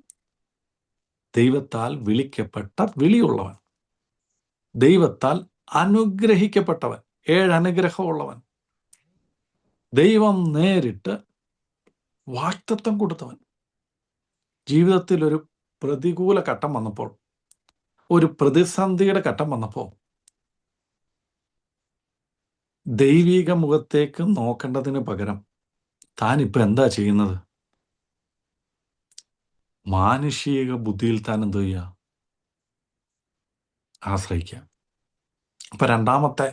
ദൈവത്താൽ വിളിക്കപ്പെട്ട വിളിയുള്ളവൻ, ദൈവത്താൽ അനുഗ്രഹിക്കപ്പെട്ടവൻ, 7 അനുഗ്രഹമുള്ളവൻ, ദൈവം നേരിട്ട് വാഗ്ദത്തം കൊടുത്തവൻ. ജീവിതത്തിൽ ഒരു പ്രതികൂല ഘട്ടം വന്നപ്പോൾ, ഒരു പ്രതിസന്ധിയുടെ ഘട്ടം വന്നപ്പോൾ ദൈവിക മുഖത്തേക്ക് നോക്കേണ്ടതിന് പകരം താൻ ഇപ്പൊ എന്താ ചെയ്യുന്നത്? മാനുഷിക ബുദ്ധിയിൽ താൻ എന്തോ ചെയ്യുക? ആശ്രയിക്കുക. അപ്പൊ രണ്ടാമത്തെ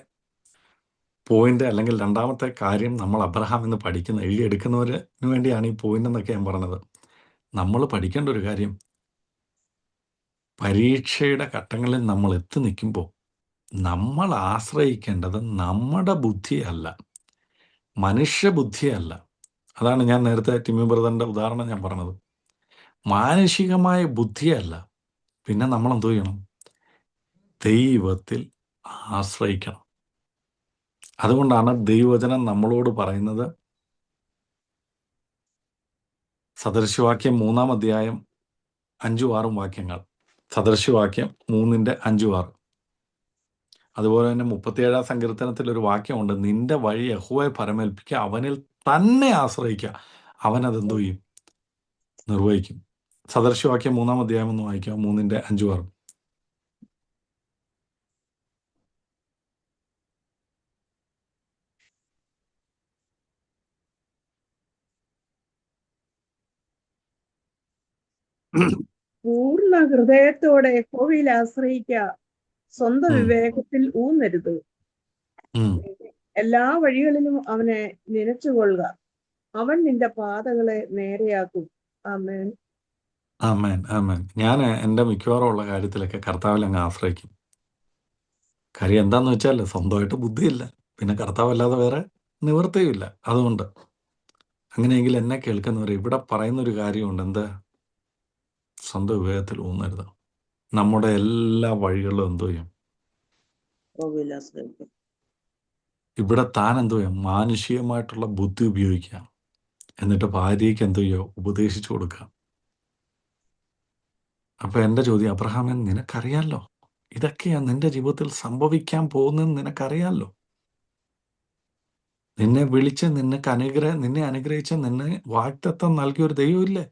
പോയിന്റ്, അല്ലെങ്കിൽ രണ്ടാമത്തെ കാര്യം നമ്മൾ അബ്രഹാം എന്ന് പഠിക്കുന്ന, എഴുതിയെടുക്കുന്നവരിന് വേണ്ടിയാണ് ഈ പോയിന്റ് എന്നൊക്കെ ഞാൻ പറഞ്ഞത്. നമ്മൾ പഠിക്കേണ്ട ഒരു കാര്യം, പരീക്ഷയുടെ ഘട്ടങ്ങളിൽ നമ്മൾ എത്തി നിൽക്കുമ്പോൾ നമ്മൾ ആശ്രയിക്കേണ്ടത് നമ്മുടെ ബുദ്ധിയല്ല, മനുഷ്യബുദ്ധിയല്ല. അതാണ് ഞാൻ നേരത്തെ ടിമ്മി ബ്രദറിൻ്റെ ഉദാഹരണം ഞാൻ പറഞ്ഞത്. മാനുഷികമായ ബുദ്ധിയല്ല. പിന്നെ നമ്മൾ എന്തോ ചെയ്യണം? ദൈവത്തിൽ ആശ്രയിക്കണം. അതുകൊണ്ടാണ് ദൈവവചനം നമ്മളോട് പറയുന്നത്, സദൃശവാക്യം 3-ാം അധ്യായം 5-ഉം 6-ഉം വാക്യങ്ങൾ. സദൃശവാക്യം 3-ന്റെ 5-ഉം 6. അതുപോലെ തന്നെ 37-ാം സങ്കീർത്തനത്തിൽ ഒരു വാക്യമുണ്ട്, നിന്റെ വഴി യഹോവയെ പരമേൽപ്പിക്കുക, അവനിൽ തന്നെ ആശ്രയിക്കുക, അവനതെന്തോ ചെയ്യും? നിർവഹിക്കും. സദൃശവാക്യം 3-ാം അധ്യായം ഒന്ന് വായിക്കാം, 3-ന്റെ 5-ഉം 6-ഉം. പൂർണ്ണ ഹൃദയത്തോടെ യഹോവയിൽ ആശ്രയിക്കുക, സ്വന്തം വിവേകത്തിൽ ഊന്നരുത്. എല്ലാ വഴികളിലും അവനെ നനച്ചുകൊള്ളുക, അവൻ നിന്റെ പാതകളെ നേരെയാക്കും. ആമേൻ. ആമേൻ, ആമേൻ. ഞാൻ എൻ്റെ മിക്കവാറും ഉള്ള കാര്യത്തിലൊക്കെ കർത്താവിൽ അങ്ങ് ആശ്രയിക്കും. കാര്യം എന്താന്ന് വെച്ചാൽ സ്വന്തമായിട്ട് ബുദ്ധിയില്ല, പിന്നെ കർത്താവല്ലാതെ വേറെ നിവൃത്തിയുമില്ല. അതുകൊണ്ട് അങ്ങനെയെങ്കിൽ എന്നെ കേൾക്കുന്നവർ, ഇവിടെ പറയുന്നൊരു കാര്യമുണ്ട്, എന്താ? സ്വന്തം വിവേകത്തിൽ ഊന്നരുത്. നമ്മുടെ എല്ലാ വഴികളിലും എന്തോ ചെയ്യും? ഇവിടെ താൻ എന്തോ ചെയ്യും? മാനുഷികമായിട്ടുള്ള ബുദ്ധി ഉപയോഗിക്കുക, എന്നിട്ട് ഭാര്യയ്ക്ക് എന്തോ ചെയ്യുക? ഉപദേശിച്ചു കൊടുക്കുക. അപ്പൊ എൻ്റെ ചോദ്യം, അബ്രഹാമേ, നിനക്കറിയാലോ ഇതൊക്കെയാ നിന്റെ ജീവിതത്തിൽ സംഭവിക്കാൻ പോകുന്നതെന്ന് നിനക്കറിയാലോ. നിന്നെ വിളിച്ച് നിന്നെ അനുഗ്രഹിച്ച് നിന്നെ വാഗ്ദത്തം നൽകിയ ഒരു ദൈവമില്ലേ?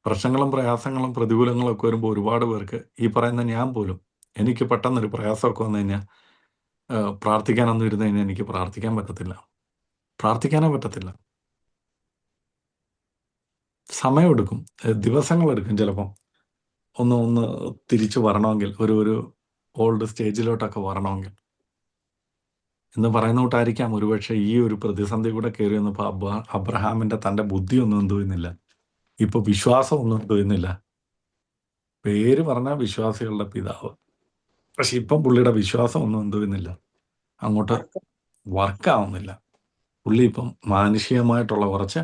പ്രശ്നങ്ങളും പ്രയാസങ്ങളും പ്രതികൂലങ്ങളും ഒക്കെ വരുമ്പോൾ ഒരുപാട് പേർക്ക്, ഈ പറയുന്ന ഞാൻ പോലും, എനിക്ക് പെട്ടെന്നൊരു പ്രയാസമൊക്കെ വന്നു കഴിഞ്ഞാൽ പ്രാർത്ഥിക്കാനൊന്നും ഇരുന്ന് കഴിഞ്ഞാൽ എനിക്ക് പ്രാർത്ഥിക്കാൻ പറ്റത്തില്ല. പ്രാർത്ഥിക്കാനേ പറ്റത്തില്ല. സമയമെടുക്കും, ദിവസങ്ങളെടുക്കും ചിലപ്പം ഒന്ന് തിരിച്ചു വരണമെങ്കിൽ, ഒരു ഓൾഡ് സ്റ്റേജിലോട്ടൊക്കെ വരണമെങ്കിൽ. എന്ന് പറയുന്ന കൂട്ടായിരിക്കാം ഒരുപക്ഷെ ഈ ഒരു പ്രതിസന്ധി കൂടെ കയറി വന്നപ്പോൾ അബ്രഹാമിൻ്റെ തൻ്റെ ബുദ്ധിയൊന്നും എന്ത് ചെയ്യുന്നില്ല, ഇപ്പോൾ വിശ്വാസമൊന്നും എന്ത് ചെയ്യുന്നില്ല. പേര് പറഞ്ഞാൽ വിശ്വാസികളുടെ പിതാവ്, പക്ഷെ ഇപ്പം പുള്ളിയുടെ വിശ്വാസം ഒന്നും എന്ത് ചെയ്യുന്നില്ല, അങ്ങോട്ട് വർക്കാവുന്നില്ല. പുള്ളി ഇപ്പം മാനുഷികമായിട്ടുള്ള കുറച്ച്,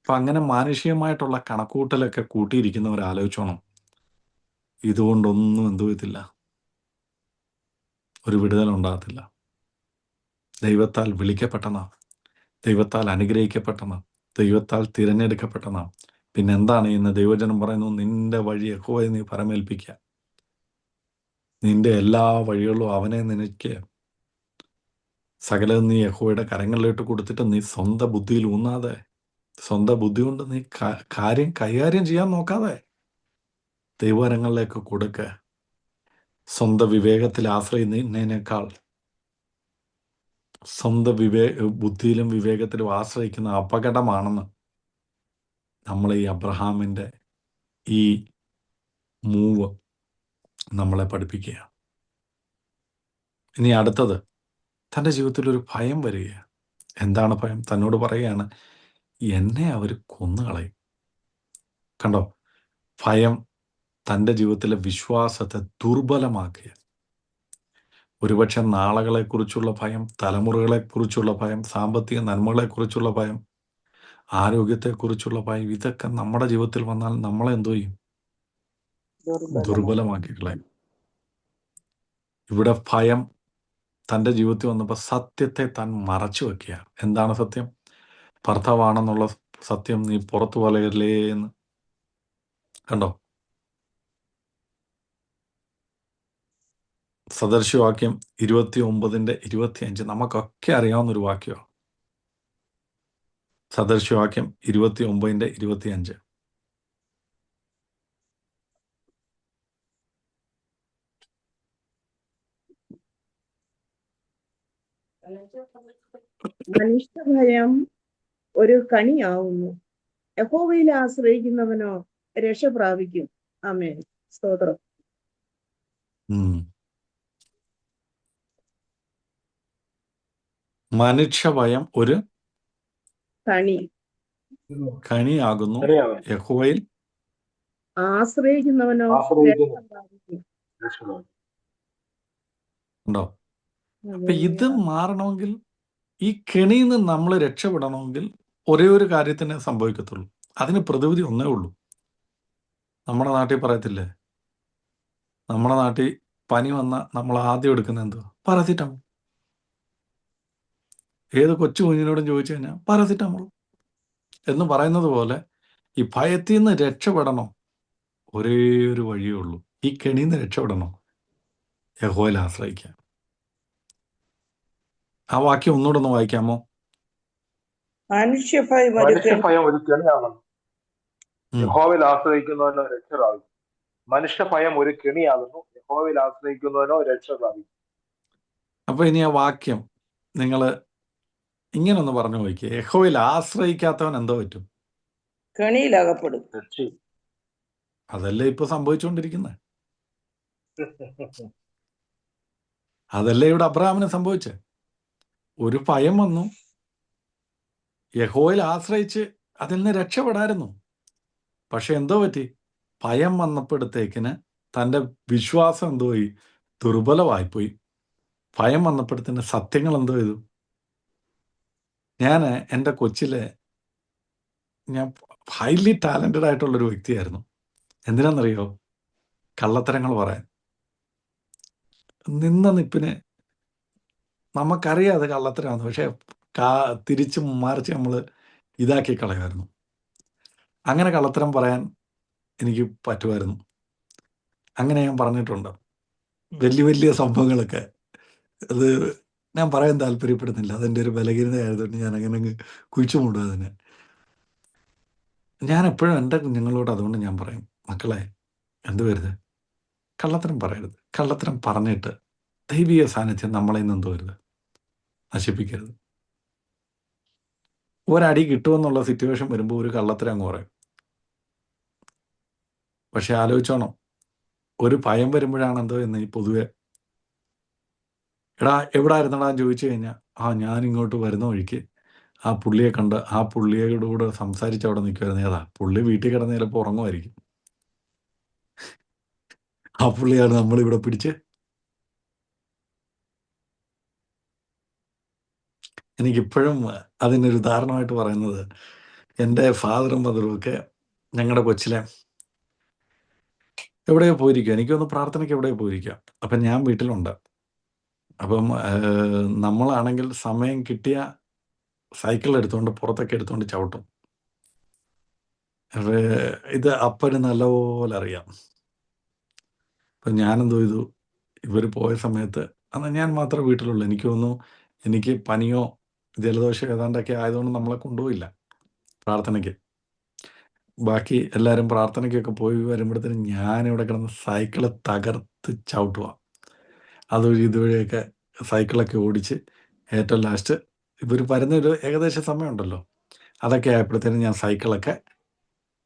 അപ്പം അങ്ങനെ മാനുഷികമായിട്ടുള്ള കണക്കൂട്ടലൊക്കെ കൂട്ടിയിരിക്കുന്നവർ ആലോചിച്ചോണം, ഇതുകൊണ്ടൊന്നും എന്ത് ചെയ്യത്തില്ല, ഒരു വിടുതലുണ്ടാകത്തില്ല. ദൈവത്താൽ വിളിക്കപ്പെട്ട നാം, ദൈവത്താൽ അനുഗ്രഹിക്കപ്പെട്ട നാം, ദൈവത്താൽ തിരഞ്ഞെടുക്കപ്പെട്ട നാം, പിന്നെ എന്താണ് ഇന്ന് ദൈവജനം പറയുന്നു? നിന്റെ വഴി യഹോവയെ നീ പരമേൽപ്പിക്കുക, നിന്റെ എല്ലാ വഴികളും അവനെ നിനക്ക് സകലം നീ യഹോവയുടെ കരങ്ങളിലോട്ട് കൊടുത്തിട്ട് നീ സ്വന്തം ബുദ്ധിയിൽ ഊന്നാതെ, സ്വന്തം ബുദ്ധി കൊണ്ട് നീ കാര്യം കൈകാര്യം ചെയ്യാൻ നോക്കാതെ ദൈവകരങ്ങളിലേക്ക് കൊടുക്ക. സ്വന്തം വിവേകത്തിൽ ആശ്രയിക്കുന്നതിനേക്കാൾ സ്വന്തം ബുദ്ധിയിലും വിവേകത്തിലും ആശ്രയിക്കുന്ന അപകടമാണെന്ന് നമ്മൾ ഈ അബ്രഹാമിൻ്റെ ഈ മൂവ് നമ്മളെ പഠിപ്പിക്കുക. ഇനി അടുത്തത്, തൻ്റെ ജീവിതത്തിൽ ഒരു ഭയം വരിക. എന്താണ് ഭയം? തന്നോട് പറയുകയാണ്, എന്നെ അവർ കൊന്നുകളയും. കണ്ടോ, ഭയം തൻ്റെ ജീവിതത്തിലെ വിശ്വാസത്തെ ദുർബലമാക്കുക. ഒരുപക്ഷെ നാളുകളെക്കുറിച്ചുള്ള ഭയം, തലമുറകളെക്കുറിച്ചുള്ള ഭയം, സാമ്പത്തിക നന്മകളെക്കുറിച്ചുള്ള ഭയം, ആരോഗ്യത്തെക്കുറിച്ചുള്ള ഭയം, ഇതൊക്കെ നമ്മുടെ ജീവിതത്തിൽ വന്നാൽ നമ്മളെ എന്തോ ചെയ്യും? ദുർബലമാക്കി കളയും. ഇവിടെ ഭയം തൻ്റെ ജീവിതത്തിൽ വന്നപ്പോൾ സത്യത്തെ താൻ മറച്ചു വെക്കുക. എന്താണ് സത്യം? ഭർത്താവാണെന്നുള്ള സത്യം നീ പുറത്തു പറയല്ലേ എന്ന്. കണ്ടോ, സദൃശവാക്യം 29:25 നമുക്കൊക്കെ അറിയാവുന്നൊരു വാക്യമാണ്. സദൃശവാക്യം 29:25. മനുഷ്യഭയം ഒരു കണിയാവുന്നു, യഹോവയിൽ ആശ്രയിക്കുന്നവനോ രക്ഷ പ്രാപിക്കും. ആമേൻ. സ്തോത്രം. മനുഷ്യഭയം ഒരു കണിയാകുന്നു, യഹോവയിൽ ആശ്രയിക്കുന്നവനോ രക്ഷ പ്രാപിക്കും. ഉണ്ടോ? അപ്പൊ ഇത് മാറണമെങ്കിൽ, ഈ കെണിയിൽ നിന്ന് നമ്മൾ രക്ഷപ്പെടണമെങ്കിൽ ഒരേ ഒരു കാര്യത്തിനെ സംഭവിക്കത്തുള്ളൂ. അതിന് പ്രതിവിധി ഒന്നേ ഉള്ളൂ. നമ്മുടെ നാട്ടിൽ പറയത്തില്ലേ, നമ്മുടെ നാട്ടിൽ പനി വന്ന നമ്മൾ ആദ്യം എടുക്കുന്ന എന്തുവാ? പാരസിറ്റമോൾ. ഏത് കൊച്ചു കുഞ്ഞിനോടും ചോദിച്ചു കഴിഞ്ഞാൽ പാരസിറ്റമോൾ എന്ന് പറയുന്നത് പോലെ, ഈ ഭയത്തിൽ നിന്ന് രക്ഷപ്പെടണം, ഒരേ ഒരു വഴിയേ ഉള്ളൂ. ഈ കെണിയിൽ നിന്ന് രക്ഷപ്പെടണം, യഹോവയിൽ ആശ്രയിക്കാം. ആ വാക്യം ഒന്നുകൂടെ ഒന്ന് വായിക്കാമോ? മനുഷ്യഭയം ഒരു കെണിയാകുന്നു, യഹോവയിൽ ആശ്രയിക്കുന്നവനോ രക്ഷ പ്രാപിക്കും. മനുഷ്യഭയം ഒരു കെണിയാകുന്നു, യഹോവയിൽ ആശ്രയിക്കുന്നവനോ രക്ഷ പ്രാപിക്കും. അപ്പൊ ഇനി ആ വാക്യം നിങ്ങൾ ഇങ്ങനൊന്ന് പറഞ്ഞു നോക്കിയേ, യഹോവയിൽ ആശ്രയിക്കാത്തവൻ എന്തോ പറ്റും? കെണിയിലകപ്പെടും. അതല്ലേ ഇപ്പൊ സംഭവിച്ചുകൊണ്ടിരിക്കുന്നത്. അതല്ലേ ഇവിടെ അബ്രഹാമിന് സംഭവിച്ചേ. ഒരു ഭയം വന്നു, യഹോവയിൽ ആശ്രയിച്ച് അതിൽ നിന്ന് രക്ഷപ്പെടായിരുന്നു. പക്ഷെ എന്തോ പറ്റി? ഭയം വന്നപ്പോഴത്തേക്കിന് തൻ്റെ വിശ്വാസം എന്തോ പോയി? ദുർബലമായിപ്പോയി. ഭയം വന്നപ്പോഴത്തേന് സത്യങ്ങൾ എന്തോ ചെയ്തു? ഞാൻ എൻ്റെ കൊച്ചിലെ, ഞാൻ ഹൈലി ടാലൻറ്റഡ് ആയിട്ടുള്ളൊരു വ്യക്തിയായിരുന്നു. എന്തിനാണെന്നറിയോ? കള്ളത്തരങ്ങൾ പറയാൻ. നിന്ന നിപ്പിന് നമുക്കറിയാം അത് കള്ളത്തരമാണ്, പക്ഷെ തിരിച്ച് മറിച്ച് നമ്മൾ ഇതാക്കി കളയുമായിരുന്നു. അങ്ങനെ കള്ളത്തരം പറയാൻ എനിക്ക് പറ്റുമായിരുന്നു. അങ്ങനെ ഞാൻ പറഞ്ഞിട്ടുണ്ട്. വലിയ വലിയ സംഭവങ്ങളൊക്കെ അത് ഞാൻ പറയാൻ താല്പര്യപ്പെടുന്നില്ല. അതെൻ്റെ ഒരു ബലഹീനതയായതുകൊണ്ട് ഞാൻ അങ്ങനെ അങ്ങ് കുഴിച്ചു മൂടുക അതിനെ. ഞാൻ എപ്പോഴും എൻ്റെ കുഞ്ഞുങ്ങളോട് അതുകൊണ്ട് ഞാൻ പറയും, മക്കളെ എന്ത് വരുത്, കള്ളത്തരം പറയരുത്. കള്ളത്തരം പറഞ്ഞിട്ട് ദൈവിക സാന്നിധ്യം നമ്മളെ നിന്ന് എന്തോ വരുത്, നശിപ്പിക്കരുത്. ഒരടി കിട്ടുമെന്നുള്ള സിറ്റുവേഷൻ വരുമ്പോൾ ഒരു കള്ളത്തരം അങ്ങ് പറയും. പക്ഷെ ആലോചിച്ചോണം, ഒരു ഭയം വരുമ്പോഴാണ് എന്തോ എന്ന് ഈ പൊതുവെ, എടാ എവിടെ ആയിരുന്നടാ എന്ന് ചോദിച്ചു കഴിഞ്ഞാൽ, ഞാൻ ഇങ്ങോട്ട് വരുന്ന വഴിക്ക് ആ പുള്ളിയെ കണ്ട് ആ പുള്ളിയോട് കൂടെ സംസാരിച്ച് അവിടെ നിൽക്കുമായിരുന്നു. ഏതാ പുള്ളി വീട്ടിൽ കിടന്ന് ചിലപ്പോൾ ഉറങ്ങുമായിരിക്കും. ആ പുള്ളിയാണ് നമ്മളിവിടെ പിടിച്ച്. എനിക്കിപ്പോഴും അതിനൊരു ഉദാഹരണമായിട്ട് പറയുന്നത്, എൻ്റെ ഫാദറും മദറും ഒക്കെ ഞങ്ങളുടെ കൊച്ചിലെ എവിടെയോ പോയിരിക്കുക, എനിക്കൊന്ന് പ്രാർത്ഥനയ്ക്ക് എവിടെയോ പോയിരിക്കുക. അപ്പം ഞാൻ വീട്ടിലുണ്ട്. അപ്പം നമ്മളാണെങ്കിൽ സമയം കിട്ടിയ സൈക്കിൾ എടുത്തുകൊണ്ട് പുറത്തൊക്കെ എടുത്തുകൊണ്ട് ചവിട്ടും. ഇത് അപ്പന് നല്ലപോലെ അറിയാം. അപ്പം ഞാനെന്തോ ചെയ്തു, ഇവർ പോയ സമയത്ത് അന്ന് ഞാൻ മാത്രമേ വീട്ടിലുള്ളൂ. എനിക്ക് തോന്നുന്നു എനിക്ക് പനിയോ ജലദോഷം ഏതാണ്ടൊക്കെ ആയതുകൊണ്ട് നമ്മളെ കൊണ്ടുപോയില്ല പ്രാർത്ഥനയ്ക്ക്. ബാക്കി എല്ലാവരും പ്രാർത്ഥനയ്ക്കൊക്കെ പോയി വരുമ്പോഴത്തേനും ഞാനിവിടെ കിടന്ന് സൈക്കിള് തകർത്ത് ചവിട്ടുക. അതുവഴി ഇതുവഴിയൊക്കെ സൈക്കിളൊക്കെ ഓടിച്ച് ഏറ്റവും ലാസ്റ്റ് ഇവർ വരുന്നൊരു ഏകദേശം സമയമുണ്ടല്ലോ, അതൊക്കെ ആയപ്പോഴത്തേനും ഞാൻ സൈക്കിളൊക്കെ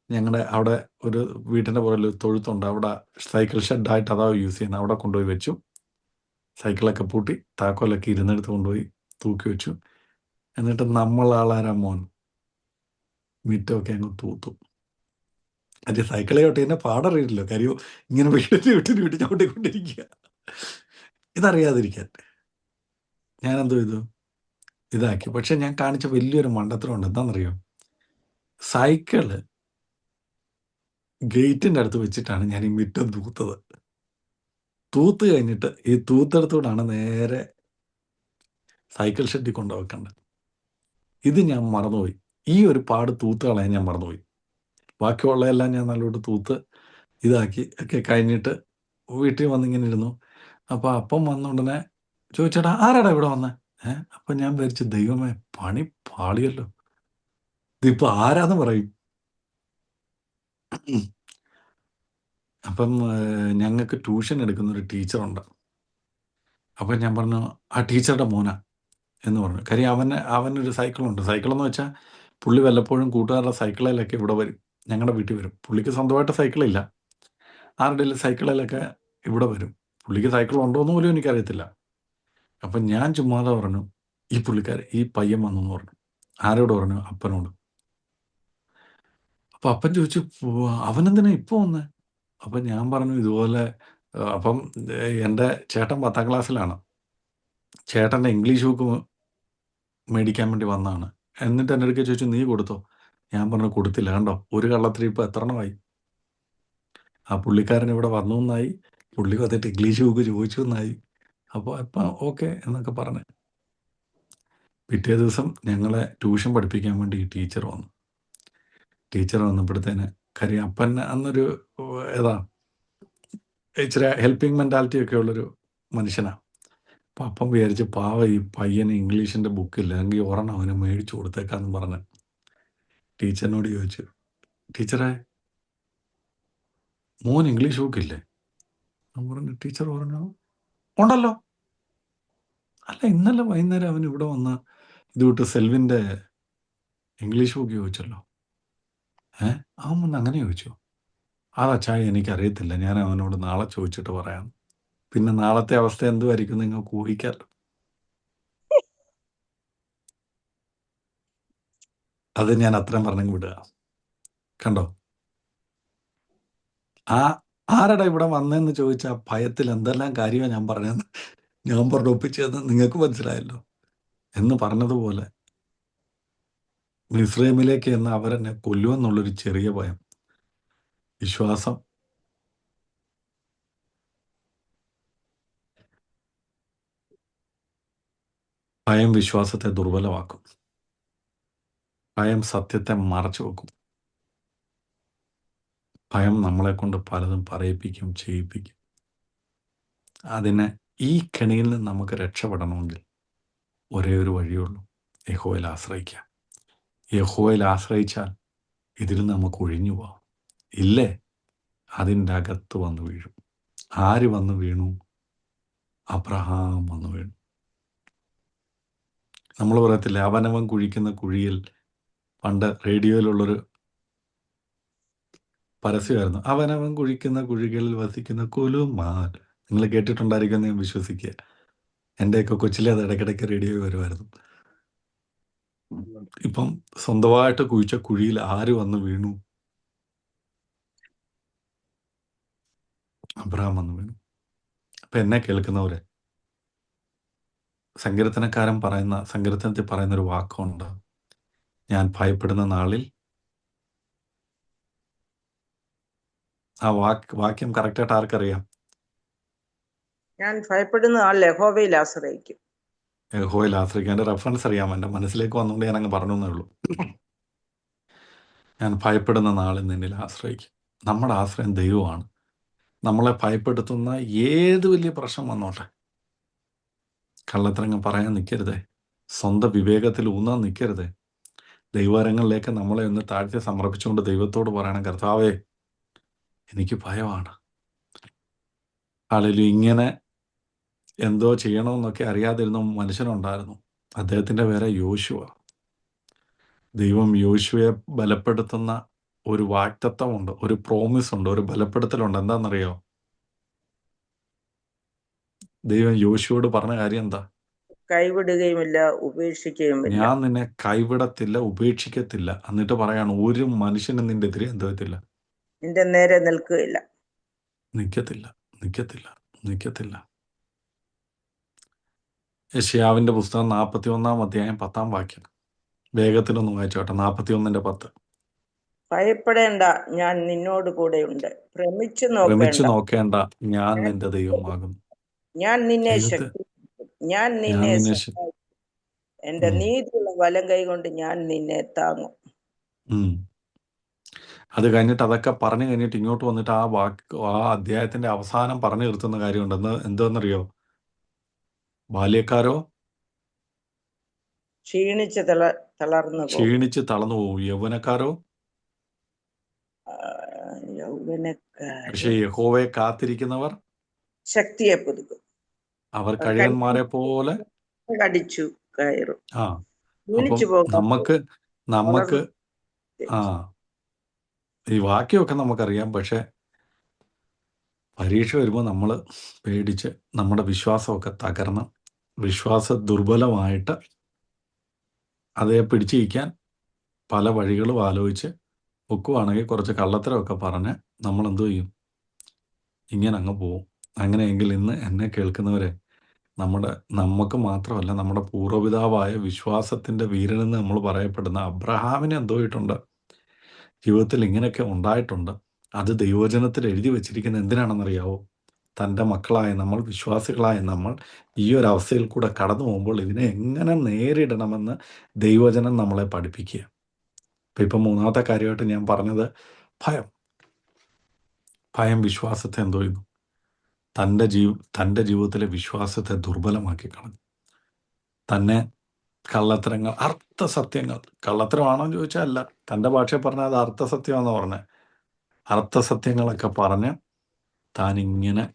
ഞങ്ങളുടെ അവിടെ ഒരു വീട്ടിൻ്റെ പുറകിൽ ഒരു തൊഴുത്തുണ്ട്, അവിടെ സൈക്കിൾ ഷെഡായിട്ട് അതാ യൂസ് ചെയ്യുന്നത്, അവിടെ കൊണ്ടുപോയി വെച്ചു. സൈക്കിളൊക്കെ പൂട്ടി താക്കോലൊക്കെ ഇരുന്നെടുത്ത് കൊണ്ടുപോയി തൂക്കി വെച്ചു. എന്നിട്ട് നമ്മളാളാരാ മോൻ മിറ്റമൊക്കെ അങ്ങ് തൂത്തു. അത് സൈക്കിളെ ചവിട്ടി തന്നെ പാടറിയില്ലല്ലോ, കാര്യം ഇങ്ങനെ വീട്ടിൽ ചവിട്ടിക്കൊണ്ടിരിക്കുക. ഇതറിയാതിരിക്കാൻ ഞാനെന്തോ ചെയ്തു, ഇതാക്കി. പക്ഷെ ഞാൻ കാണിച്ച വലിയൊരു മണ്ടത്തരമുണ്ട്. എന്താണെന്നറിയോ, സൈക്കിള് ഗേറ്റിൻ്റെ അടുത്ത് വെച്ചിട്ടാണ് ഞാൻ ഈ മിറ്റം തൂത്തത്. തൂത്ത് കഴിഞ്ഞിട്ട് ഈ തൂത്തെടുത്തോടാണ് നേരെ സൈക്കിൾ ഷെഡിൽ കൊണ്ടുവെക്കേണ്ടത്. ഇത് ഞാൻ മറന്നുപോയി. ഈ ഒരു പാട് തൂത്ത് കളയാൻ ഞാൻ മറന്നുപോയി. ബാക്കിയുള്ളതെല്ലാം ഞാൻ നല്ലോട്ട് തൂത്ത് ഇതാക്കി ഒക്കെ കഴിഞ്ഞിട്ട് വീട്ടിൽ വന്നിങ്ങനെ ഇരുന്നു. അപ്പോൾ അപ്പം വന്ന ഉടനെ ചോദിച്ചേട്ടാ ആരാടാ ഇവിടെ വന്നേ? അപ്പം ഞാൻ വിചാരിച്ചു, ദൈവമേ പണി പാളിയല്ലോ, ഇതിപ്പോൾ ആരാന്ന് പറയും. അപ്പം ഞങ്ങൾക്ക് ട്യൂഷൻ എടുക്കുന്ന ഒരു ടീച്ചറുണ്ട്. അപ്പം ഞാൻ പറഞ്ഞു, ആ ടീച്ചറുടെ മോനാ എന്ന് പറഞ്ഞു. കാര്യം അവനൊരു സൈക്കിളുണ്ട്. സൈക്കിളെന്ന് വെച്ചാൽ പുള്ളി വല്ലപ്പോഴും കൂട്ടുകാരുടെ സൈക്കിളിലൊക്കെ ഇവിടെ വരും, ഞങ്ങളുടെ വീട്ടിൽ വരും. പുള്ളിക്ക് സ്വന്തമായിട്ട് സൈക്കിളില്ല, ആരുടെയും സൈക്കിളിലൊക്കെ ഇവിടെ വരും. പുള്ളിക്ക് സൈക്കിൾ ഉണ്ടോ എന്ന് പോലും എനിക്കറിയത്തില്ല. അപ്പം ഞാൻ ചുമ്മാതെ പറഞ്ഞു, ഈ പയ്യൻ വന്നെന്ന് പറഞ്ഞു. ആരോട് പറഞ്ഞു? അപ്പനോട്. അപ്പം അപ്പൻ ചോദിച്ചു, അവനെന്തിനാ ഇപ്പോൾ വന്നേ? അപ്പം ഞാൻ പറഞ്ഞു ഇതുപോലെ. അപ്പം എൻ്റെ ചേട്ടൻ 10ാം ക്ലാസ്സിലാണ്. ചേട്ടൻ്റെ ഇംഗ്ലീഷ് ബുക്ക് മേടിക്കാൻ വേണ്ടി വന്നതാണ്. എന്നിട്ട് എൻ്റെ അടുക്കൽ ചോദിച്ചു, നീ കൊടുത്തോ? ഞാൻ പറഞ്ഞു കൊടുത്തില്ല. കണ്ടോ, ഒരു കള്ളത്തിൽ ഇപ്പോൾ എത്ര എണ്ണമായി. ആ പുള്ളിക്കാരൻ ഇവിടെ വന്നു എന്നായി, പുള്ളി വന്നിട്ട് ഇംഗ്ലീഷ് ബുക്ക് ചോദിച്ചു എന്നായി. അപ്പോൾ ഇപ്പം ഓക്കെ എന്നൊക്കെ പറഞ്ഞ് പിറ്റേ ദിവസം ഞങ്ങളെ ട്യൂഷൻ പഠിപ്പിക്കാൻ വേണ്ടി ഈ ടീച്ചർ വന്നു. ടീച്ചർ വന്നപ്പോഴത്തേന് കാര്യം അപ്പൻ അന്നൊരു ഏതാ ഇച്ചിരി ഹെൽപ്പിംഗ് മെൻറ്റാലിറ്റി ഒക്കെ ഉള്ളൊരു മനുഷ്യനാണ്. അപ്പം അപ്പം വിചാരിച്ച് പാവ ഈ പയ്യന് ഇംഗ്ലീഷിൻ്റെ ബുക്കില്ല, എങ്കിൽ ഒരെണ്ണം അവന് മേടിച്ചു കൊടുത്തേക്കാന്ന് പറഞ്ഞ് ടീച്ചറിനോട് ചോദിച്ചു, ടീച്ചറെ മോൻ ഇംഗ്ലീഷ് ബുക്കില്ലേ? ഞാൻ പറഞ്ഞു. ടീച്ചർ പറഞ്ഞു ഉണ്ടല്ലോ. അല്ല ഇന്നലെ വൈകുന്നേരം അവൻ ഇവിടെ വന്ന് ഇത് വിട്ട് സെൽവിൻ്റെ ഇംഗ്ലീഷ് ബുക്ക് ചോദിച്ചല്ലോ. അവൻ വന്ന് അങ്ങനെ ചോദിച്ചു? അതച്ചാ എനിക്കറിയത്തില്ല, ഞാൻ അവനോട് നാളെ ചോദിച്ചിട്ട് പറയാം. പിന്നെ നാളത്തെ അവസ്ഥ എന്തുമായിരിക്കും നിങ്ങൾക്ക് ഊഹിക്കാമല്ലോ. അത് ഞാൻ അത്രയും പറഞ്ഞെങ്കിൽ വിടുക. കണ്ടോ, ആരടാ ഇവിടെ വന്നതെന്ന് ചോദിച്ച ഭയത്തിൽ എന്തെല്ലാം കാര്യമാണ് ഞാൻ പറഞ്ഞതെന്ന് ഞാൻ ഒപ്പിച്ചതെന്ന് നിങ്ങൾക്ക് മനസ്സിലായല്ലോ. എന്ന് പറഞ്ഞതുപോലെ മിസ്രൈമിലേക്ക് എന്ന് അവരെന്നെ കൊല്ലുമെന്നുള്ളൊരു ചെറിയ ഭയം, വിശ്വാസം ഭയം വിശ്വാസത്തെ ദുർബലമാക്കും. ഭയം സത്യത്തെ മറച്ചു വെക്കും. ഭയം നമ്മളെ കൊണ്ട് പലതും പറയിപ്പിക്കും, ചെയ്യിപ്പിക്കും. അതിനെ ഈ കെണിയിൽ നിന്ന് നമുക്ക് രക്ഷപ്പെടണമെങ്കിൽ ഒരേ ഒരു വഴിയുള്ളൂ, യഹോവയിൽ ആശ്രയിക്കുക. യഹോവയിൽ ആശ്രയിച്ചാൽ ഇതിൽ നമുക്ക് ഒഴിഞ്ഞു പോവാം. ഇല്ലേ, അതിൻ്റെ അകത്ത് വന്ന് വീഴും. ആര് വന്ന് വീണു? അബ്രഹാം വന്ന് വീണു. നമ്മൾ പറയത്തില്ലേ, അവനവൻ കുഴിക്കുന്ന കുഴിയിൽ. പണ്ട് റേഡിയോയിലുള്ളൊരു പരസ്യമായിരുന്നു, അവനവൻ കുഴിക്കുന്ന കുഴികളിൽ വസിക്കുന്ന കുലുമാൽ. നിങ്ങൾ കേട്ടിട്ടുണ്ടായിരിക്കുമെന്ന് ഞാൻ വിശ്വസിക്കുക. എൻ്റെയൊക്കെ കൊച്ചിലെ അത് ഇടയ്ക്കിടയ്ക്ക് റേഡിയോ വരുമായിരുന്നു. ഇപ്പം സ്വന്തമായിട്ട് കുഴിച്ച കുഴിയിൽ ആര് വന്ന് വീണു? അബ്രഹാം വന്ന് വീണു. അപ്പം എന്നെ കേൾക്കുന്നവരെ, സങ്കീർത്തനത്തിൽ പറയുന്നൊരു വാക്കുണ്ട്, ഞാൻ ഭയപ്പെടുന്ന നാളിൽ. ആ വാക്യം കറക്റ്റായിട്ട് ആർക്കറിയാം? ഞാൻ ഭയപ്പെടുന്ന ആൾ യഹോവയിൽ ആശ്രയിക്കും. യഹോവയിൽ ആശ്രയിക്കാൻ. എൻ്റെ റെഫറൻസ് അറിയാം, എൻ്റെ മനസ്സിലേക്ക് വന്നുകൊണ്ട് ഞാൻ അങ്ങ് പറഞ്ഞു എന്നേ ഉള്ളൂ. ഞാൻ ഭയപ്പെടുന്ന നാളിൽ നിന്നിൽ ആശ്രയിക്കും. നമ്മുടെ ആശ്രയം ദൈവമാണ്. നമ്മളെ ഭയപ്പെടുത്തുന്ന ഏത് വലിയ പ്രശ്നം വന്നോട്ടെ, കള്ളത്തരങ്ങൾ പറയാൻ നിൽക്കരുതേ, സ്വന്തം വിവേകത്തിൽ ഊന്നാൻ നിൽക്കരുതേ. ദൈവകരങ്ങളിലേക്ക് നമ്മളെ ഒന്ന് താഴ്ത്തി സമർപ്പിച്ചുകൊണ്ട് ദൈവത്തോട് പറയണം, കർത്താവേ, എനിക്ക് ഭയമാണ്. ആളിലും ഇങ്ങനെ എന്തോ ചെയ്യണമെന്നൊക്കെ അറിയാതിരുന്ന മനുഷ്യനുണ്ടായിരുന്നു. അദ്ദേഹത്തിൻ്റെ പേര് യോശുവ. ദൈവം യോശുവയെ ബലപ്പെടുത്തുന്ന ഒരു വാഗ്ദത്തമുണ്ട്, ഒരു പ്രോമിസ് ഉണ്ട്, ഒരു ബലപ്പെടുത്തലുണ്ട്. എന്താണെന്നറിയോ? ദൈവം യോശുവോട് പറഞ്ഞ കാര്യം എന്താ? കൈവിടുകയുമില്ല, ഉപേക്ഷിക്കുകയുമില്ല. ഞാൻ നിന്നെ കൈവിടത്തില്ല, ഉപേക്ഷിക്കത്തില്ല. എന്നിട്ട് പറയാണ്, ഒരു മനുഷ്യനും നിന്റെ എതിരെ എന്തത്തില്ല, നിന്റെ നേരെ നിൽക്കുകയില്ല. നിൽക്കത്തില്ല, നിൽക്കത്തില്ല, നിൽക്കത്തില്ല. യെശയ്യാവിൻ്റെ പുസ്തകം 41-ാം അധ്യായം 10-ാം വാക്യം വേഗത്തിലൊന്ന് വായിച്ചോട്ടെ. 41:10. ഭയപ്പെടേണ്ട, ഞാൻ നിന്നോട് കൂടെയുണ്ട്. ഭ്രമിച്ചു ഭ്രമിച്ചു നോക്കേണ്ട, നോക്കേണ്ട, ഞാൻ നിന്റെ ദൈവമാകുന്നു. ഞാൻ നിന്നെ ദൈവത്തെ ശക്തിപ്പെടുത്തും. ഞാൻ ഞാൻ നിന്നെ നിന്നെ സഹായിക്കും. എന്റെ ഉം, നീതിയുള്ള വലം കൈ കൊണ്ട് ഞാൻ നിന്നെ താങ്ങും. ഉം. അത് കഴിഞ്ഞിട്ട് അതൊക്കെ പറഞ്ഞു കഴിഞ്ഞിട്ട് ഇങ്ങോട്ട് വന്നിട്ട് ആ അധ്യായത്തിന്റെ അവസാനം പറഞ്ഞു നിർത്തുന്ന കാര്യമുണ്ട്. എന്താണെന്നറിയോ? ബാല്യക്കാരോ ക്ഷീണിച്ച് തളർന്നു പോകും. ക്ഷീണിച്ച് തളർന്നു പോകും, യൗവനക്കാരോ യൗവനക്കാര് പക്ഷേ യഹോവയെ കാത്തിരിക്കുന്നവർ ശക്തിയെ പുതുക്കും. അവർ കഴുകന്മാരെ പോലെ കടിച്ചു കയറും. ആ അപ്പം ക്ഷീണിച്ചു പോകാൻ നമുക്ക് ആ ഈ വാക്യമൊക്കെ നമുക്കറിയാം. പക്ഷെ പരീക്ഷ വരുമ്പോൾ നമ്മൾ പേടിച്ച് നമ്മുടെ വിശ്വാസമൊക്കെ തകർന്ന് വിശ്വാസ ദുർബലമായിട്ട് അതേ പിടിച്ചിരിക്കാൻ പല വഴികളും ആലോചിച്ച് ഒക്കുവാണെങ്കിൽ കുറച്ച് കള്ളത്തരമൊക്കെ പറഞ്ഞ് നമ്മൾ എന്തു ചെയ്യും? ഇങ്ങനെ അങ്ങ് പോവും. അങ്ങനെയെങ്കിൽ ഇന്ന് എന്നെ കേൾക്കുന്നവരെ, നമുക്ക് മാത്രമല്ല, നമ്മുടെ പൂർവ്വപിതാവായ വിശ്വാസത്തിൻ്റെ വീരനെന്ന് നമ്മൾ പറയപ്പെടുന്ന അബ്രഹാമിന് എന്തോയിട്ടുണ്ട്? ജീവിതത്തിൽ ഇങ്ങനെയൊക്കെ ഉണ്ടായിട്ടുണ്ട്. അത് ദൈവവചനത്തിൽ എഴുതി വച്ചിരിക്കുന്ന എന്തിനാണെന്നറിയാവോ? തൻ്റെ മക്കളായ നമ്മൾ, വിശ്വാസികളായ നമ്മൾ ഈ ഒരു അവസ്ഥയിൽ കൂടെ കടന്നു പോകുമ്പോൾ ഇതിനെ എങ്ങനെ നേരിടണമെന്ന് ദൈവവചനം നമ്മളെ പഠിപ്പിക്കുക. ഇപ്പം മൂന്നാമത്തെ കാര്യമായിട്ട് ഞാൻ പറഞ്ഞത് ഭയം വിശ്വാസത്തെ എന്തോ ചെയ്യുന്നു? തൻ്റെ ജീവിതത്തിലെ വിശ്വാസത്തെ ദുർബലമാക്കി കളഞ്ഞു. തന്നെ കള്ളത്തരങ്ങൾ, അർത്ഥസത്യങ്ങൾ, കള്ളത്തരമാണോ എന്ന് ചോദിച്ചാൽ അല്ല, തൻ്റെ ഭാഷയിൽ പറഞ്ഞാൽ അത് അർത്ഥസത്യമാണെന്ന് പറഞ്ഞത്. അർത്ഥസത്യങ്ങളൊക്കെ പറഞ്ഞ് താനിങ്ങനെ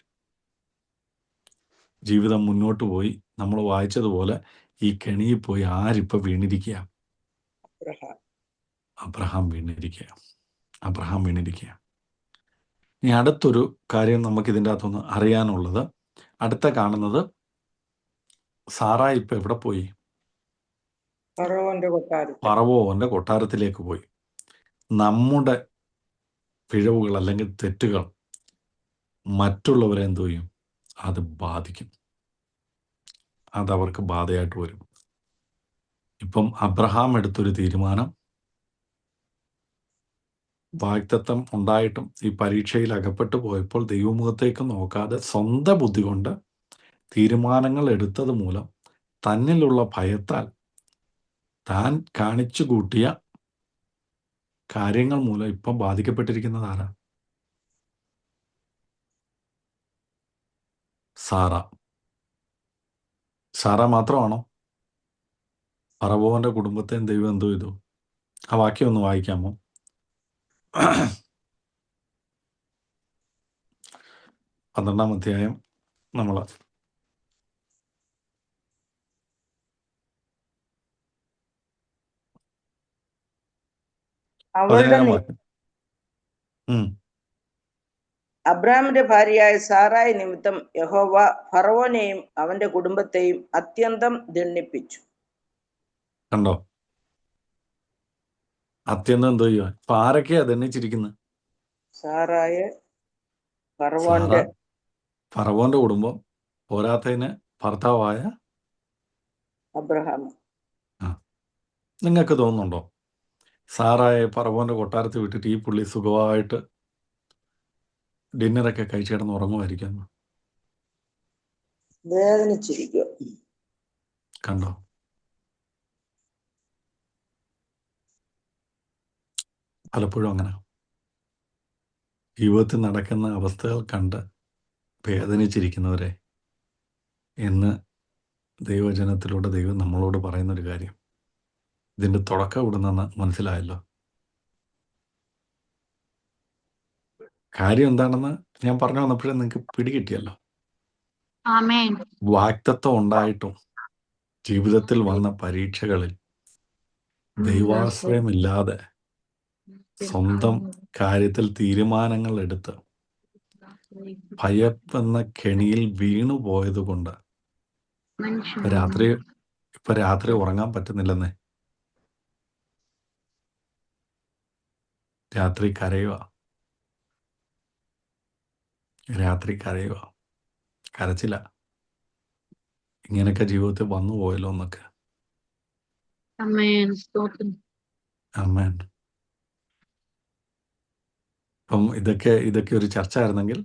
ജീവിതം മുന്നോട്ട് പോയി. നമ്മൾ വായിച്ചതുപോലെ ഈ കെണിയിൽ പോയി ആരിപ്പോൾ വീണിരിക്കുക? അബ്രഹാം വീണിരിക്കുക. അബ്രഹാം വീണിരിക്കുക. ഇനി അടുത്തൊരു കാര്യം നമുക്ക് ഇതിൻ്റെ അകത്തൊന്ന് അറിയാനുള്ളത്, അടുത്ത കാണുന്നത്, സാറായി ഇപ്പം എവിടെ പോയി? ഫറവോന്റെ കൊട്ടാരത്തിലേക്ക് പോയി. നമ്മുടെ പിഴവുകൾ അല്ലെങ്കിൽ തെറ്റുകൾ മറ്റുള്ളവരെ എന്തോ ചെയ്യും? അത് ബാധിക്കും. അതവർക്ക് ബാധയായിട്ട് വരും. ഇപ്പം അബ്രഹാം എടുത്തൊരു തീരുമാനം, വാഗ്ദത്തം ഉണ്ടായിട്ടും ഈ പരീക്ഷയിൽ അകപ്പെട്ടു പോയപ്പോൾ ദൈവമുഖത്തേക്ക് നോക്കാതെ സ്വന്തം ബുദ്ധി കൊണ്ട് തീരുമാനങ്ങൾ എടുത്തത് മൂലം തന്നിലുള്ള ഭയത്താൽ താൻ കാണിച്ചു കൂട്ടിയ കാര്യങ്ങൾ മൂലം ഇപ്പം ബാധിക്കപ്പെട്ടിരിക്കുന്നത് ആരാ? സാറ. സാറ മാത്രമാണോ? ഫറവോന്റെ കുടുംബത്തെയും ദൈവം എന്തോ ചെയ്തു? ആ വാക്യം ഒന്ന് വായിക്കാമോ? 12-ാം അധ്യായം നമ്മൾ അവളുടെ 17-ാം വാക്യം. അബ്രാമിന്റെ ഭാര്യയായ സാറായി നിമിത്തം യഹോവ ഫറവോനെയും അവന്റെ കുടുംബത്തെയും അത്യന്തം ദണ്ഡിപ്പിച്ചു. കണ്ടോ? അത്യന്തം എന്തോ ചെയ്യുക? ഇപ്പൊ ആരൊക്കെയാ ദണ്ഡിച്ചിരിക്കുന്നത്? സാറായ സാറ, ഫറവോന്റെ ഫറവോന്റെ കുടുംബം, പോരാത്തതിന് ഭർത്താവായ അബ്രഹാം. നിങ്ങൾക്ക് തോന്നുന്നുണ്ടോ സാറായെ ഫറവോന്റെ കൊട്ടാരത്തിൽ വിട്ടിട്ട് ഈ പുള്ളി സുഖമായിട്ട് ഡിന്നറൊക്കെ കഴിച്ച് കിടന്ന് ഉറങ്ങുമായിരിക്കും? വേദനിച്ചിരിക്കുക. കണ്ടോ? പലപ്പോഴും അങ്ങനെ ജീവിതത്തിൽ നടക്കുന്ന അവസ്ഥകൾ കണ്ട് വേദനിച്ചിരിക്കുന്നവരെ എന്ന് ദൈവജനത്തിലൂടെ ദൈവം നമ്മളോട് പറയുന്നൊരു കാര്യം, ഇതിൻ്റെ തുടക്കം ഇവിടുന്നെന്ന് മനസ്സിലായല്ലോ. കാര്യം എന്താണെന്ന് ഞാൻ പറഞ്ഞു വന്നപ്പോഴേ നിങ്ങൾക്ക് പിടികിട്ടിയല്ലോ. വാക്തത്വം ഉണ്ടായിട്ടും ജീവിതത്തിൽ വന്ന പരീക്ഷകളിൽ ദൈവാശ്രയമില്ലാതെ സ്വന്തം കാര്യത്തിൽ തീരുമാനങ്ങൾ എടുത്ത് ഭയപ്പെന്ന കെണിയിൽ വീണുപോയത് കൊണ്ട് ഇപ്പൊ രാത്രി ഉറങ്ങാൻ പറ്റുന്നില്ലെന്നേ. രാത്രി കരയുക, കരച്ചില്ല. ഇങ്ങനെയൊക്കെ ജീവിതത്തിൽ വന്നു പോയല്ലോ എന്നൊക്കെ. ആമേൻ. അപ്പം ഇതൊക്കെ ഒരു ചർച്ച ആയിരുന്നെങ്കിൽ,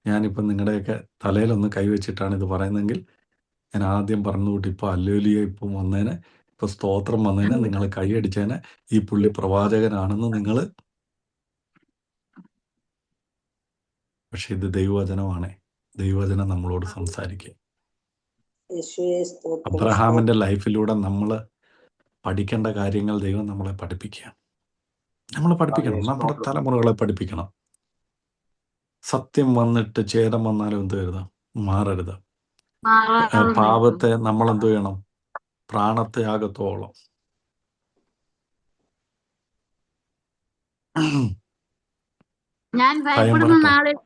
ഞാനിപ്പം നിങ്ങളുടെയൊക്കെ തലയിലൊന്ന് കൈവച്ചിട്ടാണ് ഇത് പറയുന്നതെങ്കിൽ, ഞാൻ ആദ്യം പറഞ്ഞു കൂട്ടി ഇപ്പോൾ ഹല്ലേലൂയ ഇപ്പം വന്നേനെ, ഇപ്പൊ സ്തോത്രം വന്നേനെ, നിങ്ങൾ കൈയടിച്ചേനെ, ഈ പുള്ളി പ്രവാചകനാണെന്ന് നിങ്ങൾ. പക്ഷെ ഇത് ദൈവവചനമാണേ. ദൈവവചനം നമ്മളോട് സംസാരിക്കുക. അബ്രഹാമിന്റെ ലൈഫിലൂടെ നമ്മൾ പഠിക്കേണ്ട കാര്യങ്ങൾ ദൈവം നമ്മളെ പഠിപ്പിക്കുക. നമ്മൾ പഠിപ്പിക്കണം, നമ്മുടെ തലമുറകളെ പഠിപ്പിക്കണം. സത്യം വന്നിട്ട് ഛേദം വന്നാലും എന്ത് കരുതാം? മാറരുത്. പാപത്തെ നമ്മൾ എന്ത് ചെയ്യണം? പ്രാണത്തെ ആകത്തോളം. ഞാൻ ഭയപ്പെടുന്ന നാളിൽ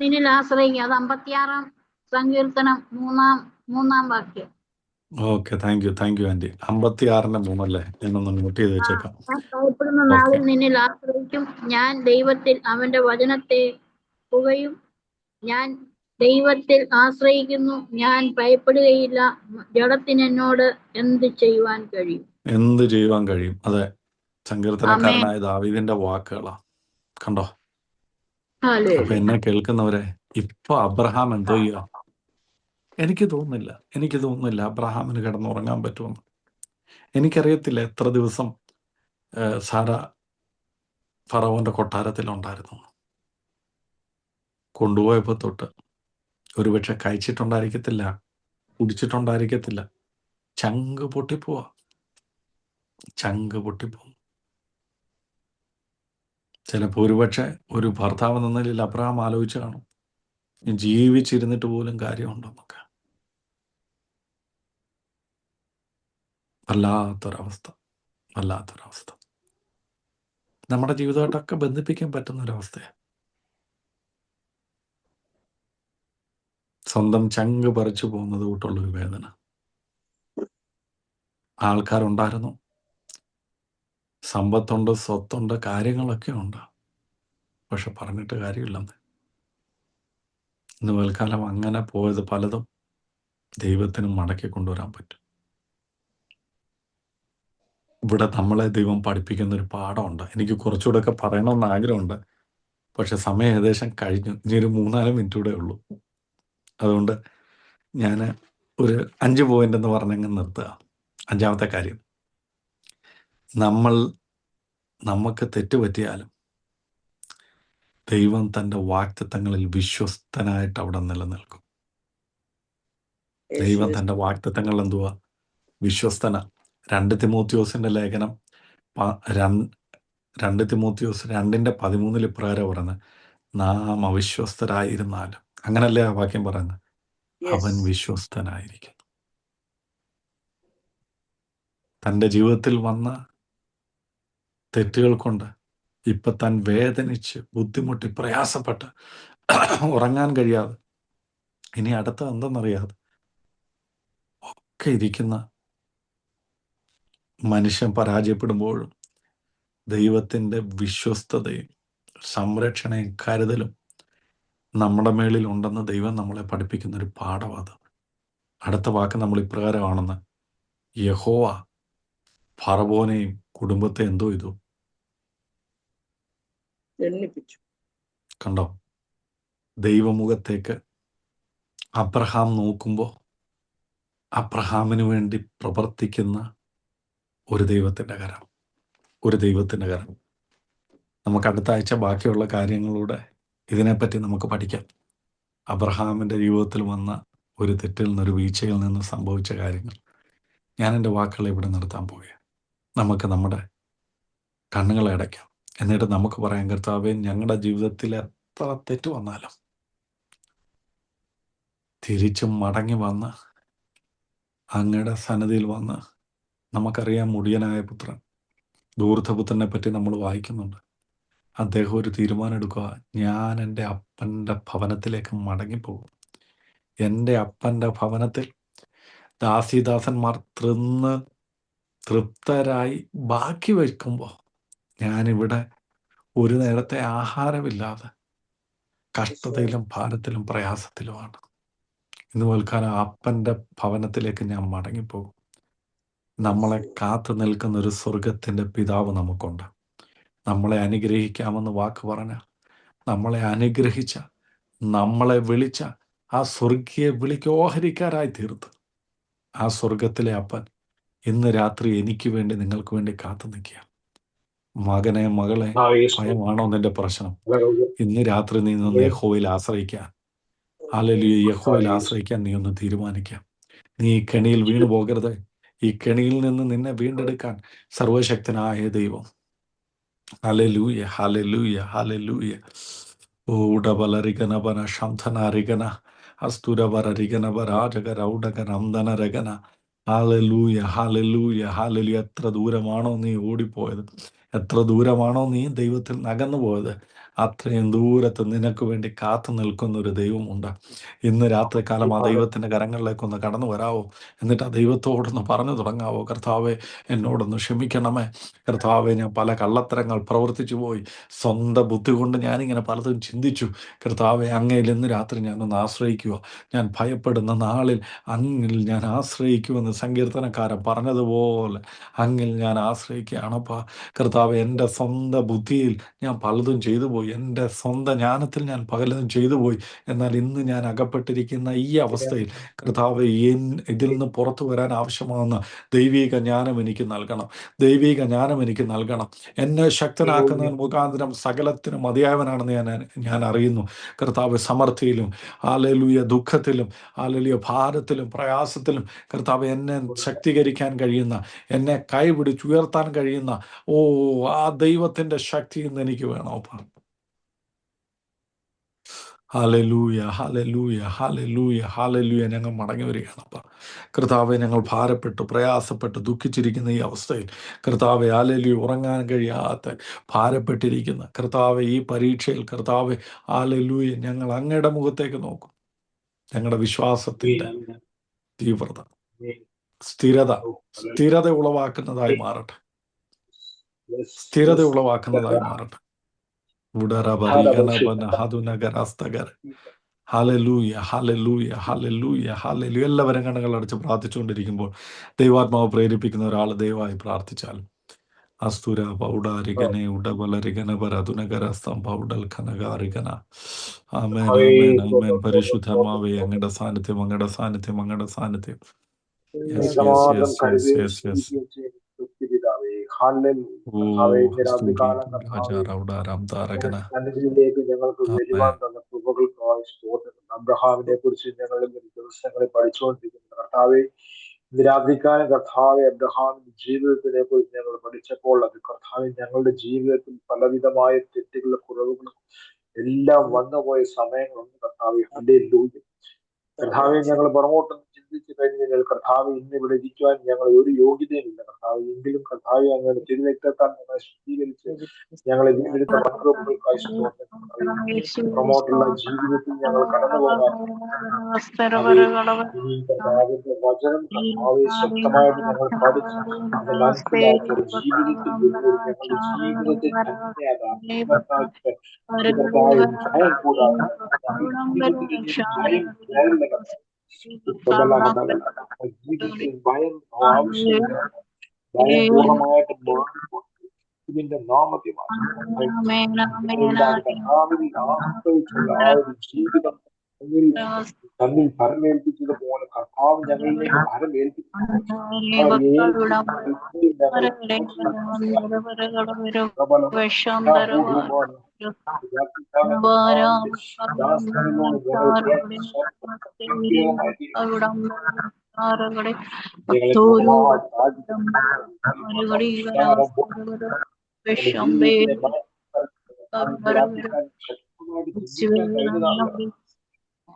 നിന്നിൽ ആശ്രയിക്കും. അത് 56-ാം സങ്കീർത്തനം 3-ാം വാക്യം. Okay, thank you aunty. 56-3 ഞാനൊന്ന് നോട്ട് ചെയ്ത് വെച്ചേക്കാം. ഞാൻ ഭയപ്പെടുന്ന നാളിൽ നിന്നിൽ ആശ്രയിക്കും. ഞാൻ ദൈവത്തിൽ അവന്റെ വചനത്തെ പുകയും. ഞാൻ ദൈവത്തിൽ ആശ്രയിക്കുന്നു, ഞാൻ ഭയപ്പെടുകയില്ല. ജഡത്തിന് എന്നോട് എന്ത് ചെയ്യുവാൻ കഴിയും? അതെ, സങ്കീർത്തനക്കാരനായ ദാവീദിന്റെ വാക്കുകളാ. കണ്ടോ? അപ്പൊ എന്നെ കേൾക്കുന്നവരെ, ഇപ്പൊ അബ്രഹാം എന്തോ ചെയ്യുക? എനിക്ക് തോന്നുന്നില്ല അബ്രഹാമിന് കിടന്നുറങ്ങാൻ പറ്റുമെന്ന്. എനിക്കറിയത്തില്ല എത്ര ദിവസം സാറ ഫറവോന്റെ കൊട്ടാരത്തിലുണ്ടായിരുന്നു. കൊണ്ടുപോയപ്പോൾ തൊട്ട് ഒരുപക്ഷെ കഴിച്ചിട്ടുണ്ടായിരിക്കത്തില്ല, കുടിച്ചിട്ടുണ്ടായിരിക്കത്തില്ല. ചങ്ക് പൊട്ടിപ്പോവും. ചിലപ്പോൾ ഒരുപക്ഷെ ഒരു ഭർത്താവ് എന്ന നിലയിൽ അബ്രഹാം ആലോചിച്ച് കാണും, ജീവിച്ചിരുന്നിട്ട് പോലും കാര്യമുണ്ടെന്നൊക്കെ. വല്ലാത്തൊരവസ്ഥ. നമ്മുടെ ജീവിതമായിട്ടൊക്കെ ബന്ധിപ്പിക്കാൻ പറ്റുന്ന ഒരവസ്ഥയാണ്. സ്വന്തം ചങ്ക് പറിച്ചു പോകുന്നത് കൂട്ടുള്ളൊരു വേദന. ആൾക്കാരുണ്ടായിരുന്നു, സമ്പത്തുണ്ട്, സ്വത്തുണ്ട്, കാര്യങ്ങളൊക്കെ ഉണ്ട്. പക്ഷെ പറഞ്ഞിട്ട് കാര്യമില്ലെന്ന്. ഇന്ന് തൽക്കാലം അങ്ങനെ പോയത് പലതും ദൈവത്തിന് മടക്കി കൊണ്ടുവരാൻ പറ്റും. ഇവിടെ നമ്മളെ ദൈവം പഠിപ്പിക്കുന്നൊരു പാഠമുണ്ട്. എനിക്ക് കുറച്ചുകൂടെ ഒക്കെ പറയണമെന്ന് ആഗ്രഹമുണ്ട്. പക്ഷെ സമയം ഏകദേശം കഴിഞ്ഞു. ഇനി ഒരു 3-4 മിനിറ്റ് കൂടെ ഉള്ളൂ. അതുകൊണ്ട് ഞാൻ ഒരു 5 പോയിന്റ് എന്ന് പറഞ്ഞങ്ങ് നിർത്തുക. 5-ാമത്തെ കാര്യം, നമുക്ക് തെറ്റുപറ്റിയാലും ദൈവം തൻ്റെ വാഗ്ദത്തങ്ങളിൽ വിശ്വസ്തനായിട്ട് അവിടെ നിലനിൽക്കും. ദൈവം യേശുവേ തൻ്റെ വാഗ്ദത്തങ്ങൾ എന്തുവാ? വിശ്വസ്തന. 2 തിമോത്തിയോസിന്റെ ലേഖനം 2 തിമോത്തിയോസ് 2:13 ഇപ്രകാരം പറയുന്നത്, നാം അവിശ്വസ്തരായിരുന്നാലും. അങ്ങനല്ലേ ആ വാക്യം പറയുന്നത്? അവൻ യെസ് വിശ്വസ്തനായിരിക്കുന്നു. തൻ്റെ ജീവിതത്തിൽ വന്ന തെറ്റുകൾ കൊണ്ട് ഇപ്പൊ താൻ വേദനിച്ച് ബുദ്ധിമുട്ടി പ്രയാസപ്പെട്ട് ഉറങ്ങാൻ കഴിയാതെ ഇനി അടുത്ത എന്തെന്നറിയാതെ ഒക്കെ ഇരിക്കുന്ന മനുഷ്യൻ പരാജയപ്പെടുമ്പോഴും ദൈവത്തിൻ്റെ വിശ്വസ്തതയും സംരക്ഷണയും കരുതലും നമ്മുടെ മേളിൽ ഉണ്ടെന്ന് ദൈവം നമ്മളെ പഠിപ്പിക്കുന്ന ഒരു പാഠം അത്. അടുത്ത വാക്ക് നമ്മൾ ഇപ്രകാരമാണെന്ന്, യഹോവ ഫറവോനെയും കുടുംബത്തെ എന്തോ ഇതു ദണ്ഡിപ്പിച്ചു. കണ്ടോ? ദൈവമുഖത്തേക്ക് അബ്രഹാം നോക്കുമ്പോൾ അബ്രഹാമിന് വേണ്ടി പ്രവർത്തിക്കുന്ന ഒരു ദൈവത്തിൻ്റെ കരം, ഒരു ദൈവത്തിൻ്റെ കരം. നമുക്ക് അടുത്ത ആഴ്ച ബാക്കിയുള്ള കാര്യങ്ങളുടെ ഇതിനെപ്പറ്റി നമുക്ക് പഠിക്കാം. അബ്രഹാമിൻ്റെ ജീവിതത്തിൽ വന്ന ഒരു തെറ്റിൽ നിന്ന്, ഒരു വീഴ്ചയിൽ നിന്ന് സംഭവിച്ച കാര്യങ്ങൾ. ഞാൻ എൻ്റെ വാക്കുകളെ ഇവിടെ നിർത്താൻ പോവുകയാണ്. നമുക്ക് നമ്മുടെ കണ്ണുകളെ അടയ്ക്കാം. എന്നിട്ട് നമുക്ക് പറയാം, കർത്താവേ, ഞങ്ങളുടെ ജീവിതത്തിൽ എത്ര തെറ്റ് വന്നാലും തിരിച്ചും മടങ്ങി വന്ന് അങ്ങയുടെ സന്നിധിയിൽ വന്ന്, നമുക്കറിയാം മുടിയനായ പുത്രൻ, ധൂർത്തപുത്രനെ പറ്റി നമ്മൾ വായിക്കുന്നുണ്ട്. അദ്ദേഹം ഒരു തീരുമാനം എടുക്കുക, ഞാൻ എൻ്റെ അപ്പൻ്റെ ഭവനത്തിലേക്ക് മടങ്ങിപ്പോകും. എൻ്റെ അപ്പൻ്റെ ഭവനത്തിൽ ദാസീദാസന്മാർ തൃപ്തരായി ബാക്കി വയ്ക്കുമ്പോൾ ഞാനിവിടെ ഒരു നേരത്തെ ആഹാരമില്ലാതെ കഷ്ടതയിലും ഭാരത്തിലും പ്രയാസത്തിലുമാണ്. ഇന്ന് കേൾക്കാൻ അപ്പൻ്റെ ഭവനത്തിലേക്ക് ഞാൻ മടങ്ങിപ്പോകും. നമ്മളെ കാത്തു നിൽക്കുന്ന ഒരു സ്വർഗത്തിൻ്റെ പിതാവ് നമുക്കുണ്ട്. നമ്മളെ അനുഗ്രഹിക്കാമെന്ന് വാക്ക് പറഞ്ഞ, നമ്മളെ അനുഗ്രഹിച്ച, നമ്മളെ വിളിച്ച ആ സ്വർഗീയ വിളിക്ക് ഓഹരിക്കാരായി തീർത്ത് ആ സ്വർഗത്തിലെ അപ്പൻ ഇന്ന് രാത്രി എനിക്ക് വേണ്ടി, നിങ്ങൾക്ക് വേണ്ടി കാത്തു നിൽക്കുക. മകനെ, മകളെ, ഭയമാണോ നിന്റെ പ്രശ്നം? ഇന്ന് രാത്രി നീ നിന്ന് യഹോവയിൽ ആശ്രയിക്കാൻ, ഹല്ലേലൂയ, യഹോവയിൽ ആശ്രയിക്കാൻ നീ ഒന്ന് തീരുമാനിക്കാം. നീ ഈ കെണിയിൽ വീണു പോകരുത്. ഈ കെണിയിൽ നിന്ന് നിന്നെ വീണ്ടെടുക്കാൻ സർവശക്തനായ ദൈവം, ഹല്ലേലൂയ, ഹല്ലേലൂയ, ഹല്ലേലൂയ. ഊടബലരികനബന ശംധനരികന അസ്തുരവരരികനവരാജകരൗടകനന്ദനരകന. Hallelujah, hallelujah, hallelujah. എത്ര ദൂരമാണോ നീ ഓടിപ്പോയത്, എത്ര ദൂരമാണോ നീ ദൈവത്തിൽ നകന്നു പോയത്, അത്രയും ദൂരത്ത് നിനക്ക് വേണ്ടി കാത്തു നിൽക്കുന്ന ഒരു ദൈവമുണ്ട്. ഇന്ന് രാത്രികാലം ആ ദൈവത്തിൻ്റെ കരങ്ങളിലേക്കൊന്ന് കടന്നു വരാവോ? എന്നിട്ട് ആ ദൈവത്തോടൊന്ന് പറഞ്ഞു തുടങ്ങാവോ, കർത്താവെ, എന്നോടൊന്ന് ക്ഷമിക്കണമേ. കർത്താവെ, ഞാൻ പല കള്ളത്തരങ്ങൾ പ്രവർത്തിച്ചു പോയി. സ്വന്തം ബുദ്ധി കൊണ്ട് ഞാനിങ്ങനെ പലതും ചിന്തിച്ചു. കർത്താവെ, അങ്ങയിൽ ഇന്ന് രാത്രി ഞാനൊന്ന് ആശ്രയിക്കുക. ഞാൻ ഭയപ്പെടുന്ന നാളിൽ അങ്ങിൽ ഞാൻ ആശ്രയിക്കുമെന്ന് സങ്കീർത്തനക്കാരൻ പറഞ്ഞതുപോലെ അങ്ങിൽ ഞാൻ ആശ്രയിക്കുകയാണപ്പാ. കർത്താവെ, എൻ്റെ സ്വന്തം ബുദ്ധിയിൽ ഞാൻ പലതും ചെയ്തു പോയി, എൻ്റെ സ്വന്തം ജ്ഞാനത്തിൽ ഞാൻ പലതും ചെയ്തു പോയി. എന്നാൽ ഇന്ന് ഞാൻ അകപ്പെട്ടിരിക്കുന്ന ഈ അവസ്ഥയിൽ കർത്താവെ, ഇതിൽ നിന്ന് പുറത്തു വരാൻ ആവശ്യമാകുന്ന ദൈവിക ജ്ഞാനം എനിക്ക് നൽകണം, ദൈവിക ജ്ഞാനം എനിക്ക് നൽകണം. എന്നെ ശക്തനാക്കുന്നവൻ മുഖാന്തരം സകലത്തിനും മതിയായവനാണെന്ന് ഞാൻ അറിയുന്നു. കർത്താവ്, സമൃദ്ധിയിലും ഹല്ലേലൂയ, ദുഃഖത്തിലും ഹല്ലേലൂയ, ഭാരത്തിലും പ്രയാസത്തിലും കർത്താവ് എന്നെ ശക്തീകരിക്കാൻ കഴിയുന്ന, എന്നെ കൈപിടിച്ചുയർത്താൻ കഴിയുന്ന ആ ദൈവത്തിൻ്റെ ശക്തി ഇന്ന് എനിക്ക് വേണം. Hallelujah, hallelujah, hallelujah, hallelujah. ഞങ്ങൾ മടങ്ങി വരികയാണപ്പ. കർത്താവെ, ഞങ്ങൾ ഭാരപ്പെട്ട് പ്രയാസപ്പെട്ട് ദുഃഖിച്ചിരിക്കുന്ന ഈ അവസ്ഥയിൽ കർത്താവെ, ഹല്ലേലൂയ, ഉറങ്ങാൻ കഴിയാത്ത ഭാരപ്പെട്ടിരിക്കുന്ന കർത്താവെ, ഈ പരീക്ഷയിൽ കർത്താവെ, ഹല്ലേലൂയ, ഞങ്ങൾ അങ്ങയുടെ മുഖത്തേക്ക് നോക്കും. ഞങ്ങളുടെ വിശ്വാസത്തിൻ്റെ തീവ്രത, സ്ഥിരത ഉളവാക്കുന്നതായി മാറട്ടെ, സ്ഥിരത ഉളവാക്കുന്നതായി മാറട്ടെ. Hallelujah, hallelujah, hallelujah, hallelujah. എല്ലാവരും കണ്ണുകൾ അടച്ച് പ്രാർത്ഥിച്ചുകൊണ്ടിരിക്കുമ്പോൾ ദൈവാത്മാവ് പ്രേരിപ്പിക്കുന്ന ഒരാൾ ദയവായി പ്രാർത്ഥിച്ചാലും. അസ്തുര പൗഡാരികനെ ഉടബലരികന പരതുനകരസ്തം പൗഡൽ ഖനകാരികന. ആമേൻ, ആമേൻ, ആമേൻ. പരിശുദ്ധമാവേ, അങ്ങയുടെ സാന്നിധ്യം, അങ്ങയുടെ സാന്നിധ്യം, അങ്ങയുടെ സാന്നിധ്യം. Yes, yes, yes, yes, yes, yes. കർത്താവെ ഇന്ന് രാത്രി കാലം കർത്താവെ സന്നിധിയിലേക്ക് ഞങ്ങൾക്ക് വരുവാൻ തന്ന കൃപകൾക്കായി സ്തോത്രം. അബ്രഹാമിനെ കുറിച്ച് ഞങ്ങൾ ദിവസങ്ങളിൽ പഠിച്ചുകൊണ്ടിരിക്കുന്നു കർത്താവെ. ഇന്ന് രാത്രിക്കാലം കർത്താവെ അബ്രഹാമിന്റെ ജീവിതത്തിനെ കുറിച്ച് ഞങ്ങൾ പഠിച്ചപ്പോൾ അത് കർത്താവെ ഞങ്ങളുടെ ജീവിതത്തിൽ പലവിധമായ തെറ്റുകളും കുറവുകളും എല്ലാം വന്നുപോയ സമയങ്ങളുണ്ട് കർത്താവെ. ഹല്ലേലൂയ. കർത്താവെ ഞങ്ങൾ പുറമോട്ടൊന്നും ചിന്തിച്ചു കഴിഞ്ഞാൽ കർത്താവ് ഇന്ന് ഇവിടെ ഇരിക്കുവാൻ ഞങ്ങൾ ഒരു യോഗ്യതയുമില്ല കർത്താവ്. എങ്കിലും കർത്താവ് ഞങ്ങളുടെ തിരുരക്തത്താൽ ഞങ്ങളെ ശുദ്ധീകരിച്ച് ഞങ്ങളെ വീണ്ടെടുത്ത മക്കളുകൾക്കായി സ്തോത്രം. പുറമോട്ടുള്ള ജീവിതത്തിൽ ഞങ്ങൾ കടന്നു പോകാൻ ഇനി കർത്താവിന്റെ വചനം കർത്താവെ ശക്തമായിട്ട് ഞങ്ങൾ പഠിച്ച് അത് മനസ്സിലാക്കി ജീവിതത്തിൽ ഞങ്ങളുടെ ജീവിതത്തെ തന്നെ അത് അർത്ഥവത്താക്കി കർത്താവ് ഭയം കൂടാതെ ജീവിതത്തിൽ ഭയം ആവശ്യമില്ല. ഭയം പൂർണ്ണമായിട്ട് ഇതിന്റെ നാമത്തിൽ ആശ്രയിച്ചുള്ള ആ ഒരു ജീവിതം തന്നിൽ ഭരമേൽപ്പിച്ചതുപോലെ കർത്താവ് ഞങ്ങളിലേക്ക് ഭരമേൽപ്പിച്ചു.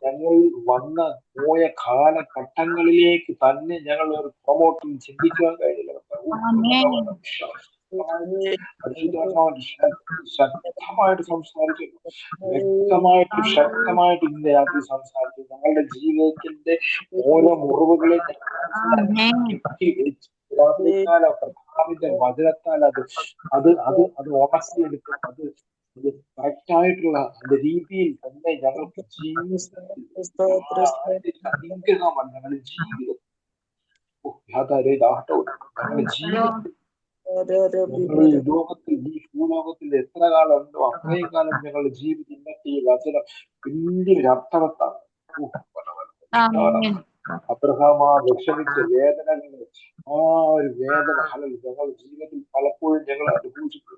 ഞങ്ങൾ വന്ന പോയ കാലഘട്ടങ്ങളിലേക്ക് തന്നെ ഞങ്ങൾ ഒരു പ്രൊമോട്ടിൽ ചിന്തിക്കാൻ കഴിയില്ല. ശക്തമായിട്ട് സംസാരിച്ചു, വ്യക്തമായിട്ട് ശക്തമായിട്ട് ഇന്ന് രാത്രി സംസാരിച്ചു. ഞങ്ങളുടെ ജീവിതത്തിന്റെ ഓരോ മുറിവുകളെ കർത്താവിന്റെ വചനത്താൽ അത് ഉണക്കിയെടുക്കും. അത് കറക്റ്റായിട്ടുള്ള அந்த രീതിയിൽ തന്നെ ഞങ്ങൾക്ക് അനുഗ്രഹമാണ് ഞങ്ങളുടെ ജീവിതം. ഞങ്ങളുടെ ലോകത്തിൽ ഈ ഭൂലോകത്തിൽ എത്ര കാലം ഉണ്ടോ അത്രയും കാലം ഞങ്ങളുടെ ജീവിതം ഇന്നത്തെ ഈ വചനം വലിയൊരു അർത്ഥവത്താണ്. അബ്രഹാം ആ വിഷമിച്ച വേദനകൾ, ആ ഒരു വേദന ഞങ്ങളുടെ ജീവിതത്തിൽ പലപ്പോഴും ഞങ്ങൾ അനുഭവിച്ചിട്ടുണ്ട്.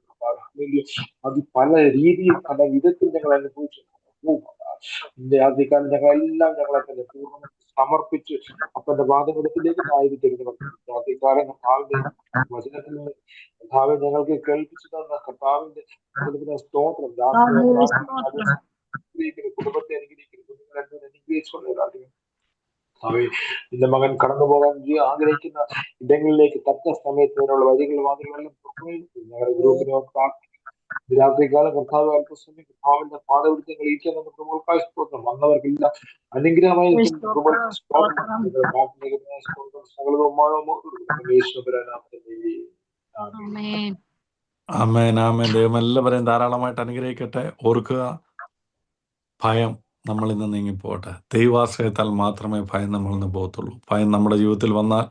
അത് പല രീതിയിൽ പല വിധത്തിൽ ഞങ്ങൾ അനുഭവിച്ചിട്ടുണ്ട്. ഇന്ന് ആദ്യകാലം ഞങ്ങളെല്ലാം ഞങ്ങളെ തന്നെ പൂർണ്ണ സമർപ്പിച്ച് അപ്പന്റെ പാദപീഠത്തിലേക്ക് ആയിരിക്കുന്നു. ആദ്യകാലം കർത്താവിന്റെ വചനത്തിൽ കർത്താവ് ഞങ്ങൾക്ക് കേൾപ്പിച്ചു തന്ന കർത്താവിന്റെ സ്തോത്രം. കുടുംബത്തെ അനുഗ്രഹിക്കുന്നു. നിന്റെ മകൻ കടന്നു പോകാൻ ആഗ്രഹിക്കുന്ന ഇടങ്ങളിലേക്ക് തക്ക സമയത്തിനുള്ള വഴികളും വാതിലുകളെല്ലാം ഞങ്ങളുടെ ഗ്രൂപ്പിനെ രാത്രികാലം കർത്താവ് അല്പസമയം കർത്താവിന്റെ പാദപിടുത്തങ്ങൾ ഇരിക്കാമെന്ന് പ്രമുഖായി സ്തോത്രം. വന്നവർക്കെല്ലാം അനുഗ്രഹമായി ആമേൻ ആമേൻ. ദൈവം എല്ലാവരെയും ധാരാളമായിട്ട് അനുഗ്രഹിക്കട്ടെ. ഓർക്കുക, ഭയം നമ്മളിൽ നിന്ന് നീങ്ങിപ്പോട്ടെ. ദൈവാശ്രയത്താൽ മാത്രമേ ഭയം നമ്മളിൽ നിന്ന് പോകത്തുള്ളൂ. ഭയം നമ്മുടെ ജീവിതത്തിൽ വന്നാൽ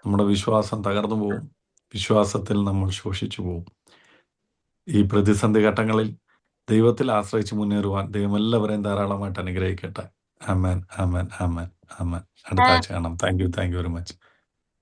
നമ്മുടെ വിശ്വാസം തകർന്നു പോകും. വിശ്വാസത്തിൽ നമ്മൾ ശോഷിച്ചു പോകും. ഈ പ്രതിസന്ധി ഘട്ടങ്ങളിൽ ദൈവത്തിൽ ആശ്രയിച്ച് മുന്നേറുവാൻ ദൈവം എല്ലാവരെയും ധാരാളമായിട്ട് അനുഗ്രഹിക്കട്ടെ. ആമേൻ ആമേൻ ആമേൻ ആമേൻ. അടുത്ത ആഴ്ച കാണാം. Thank you very much.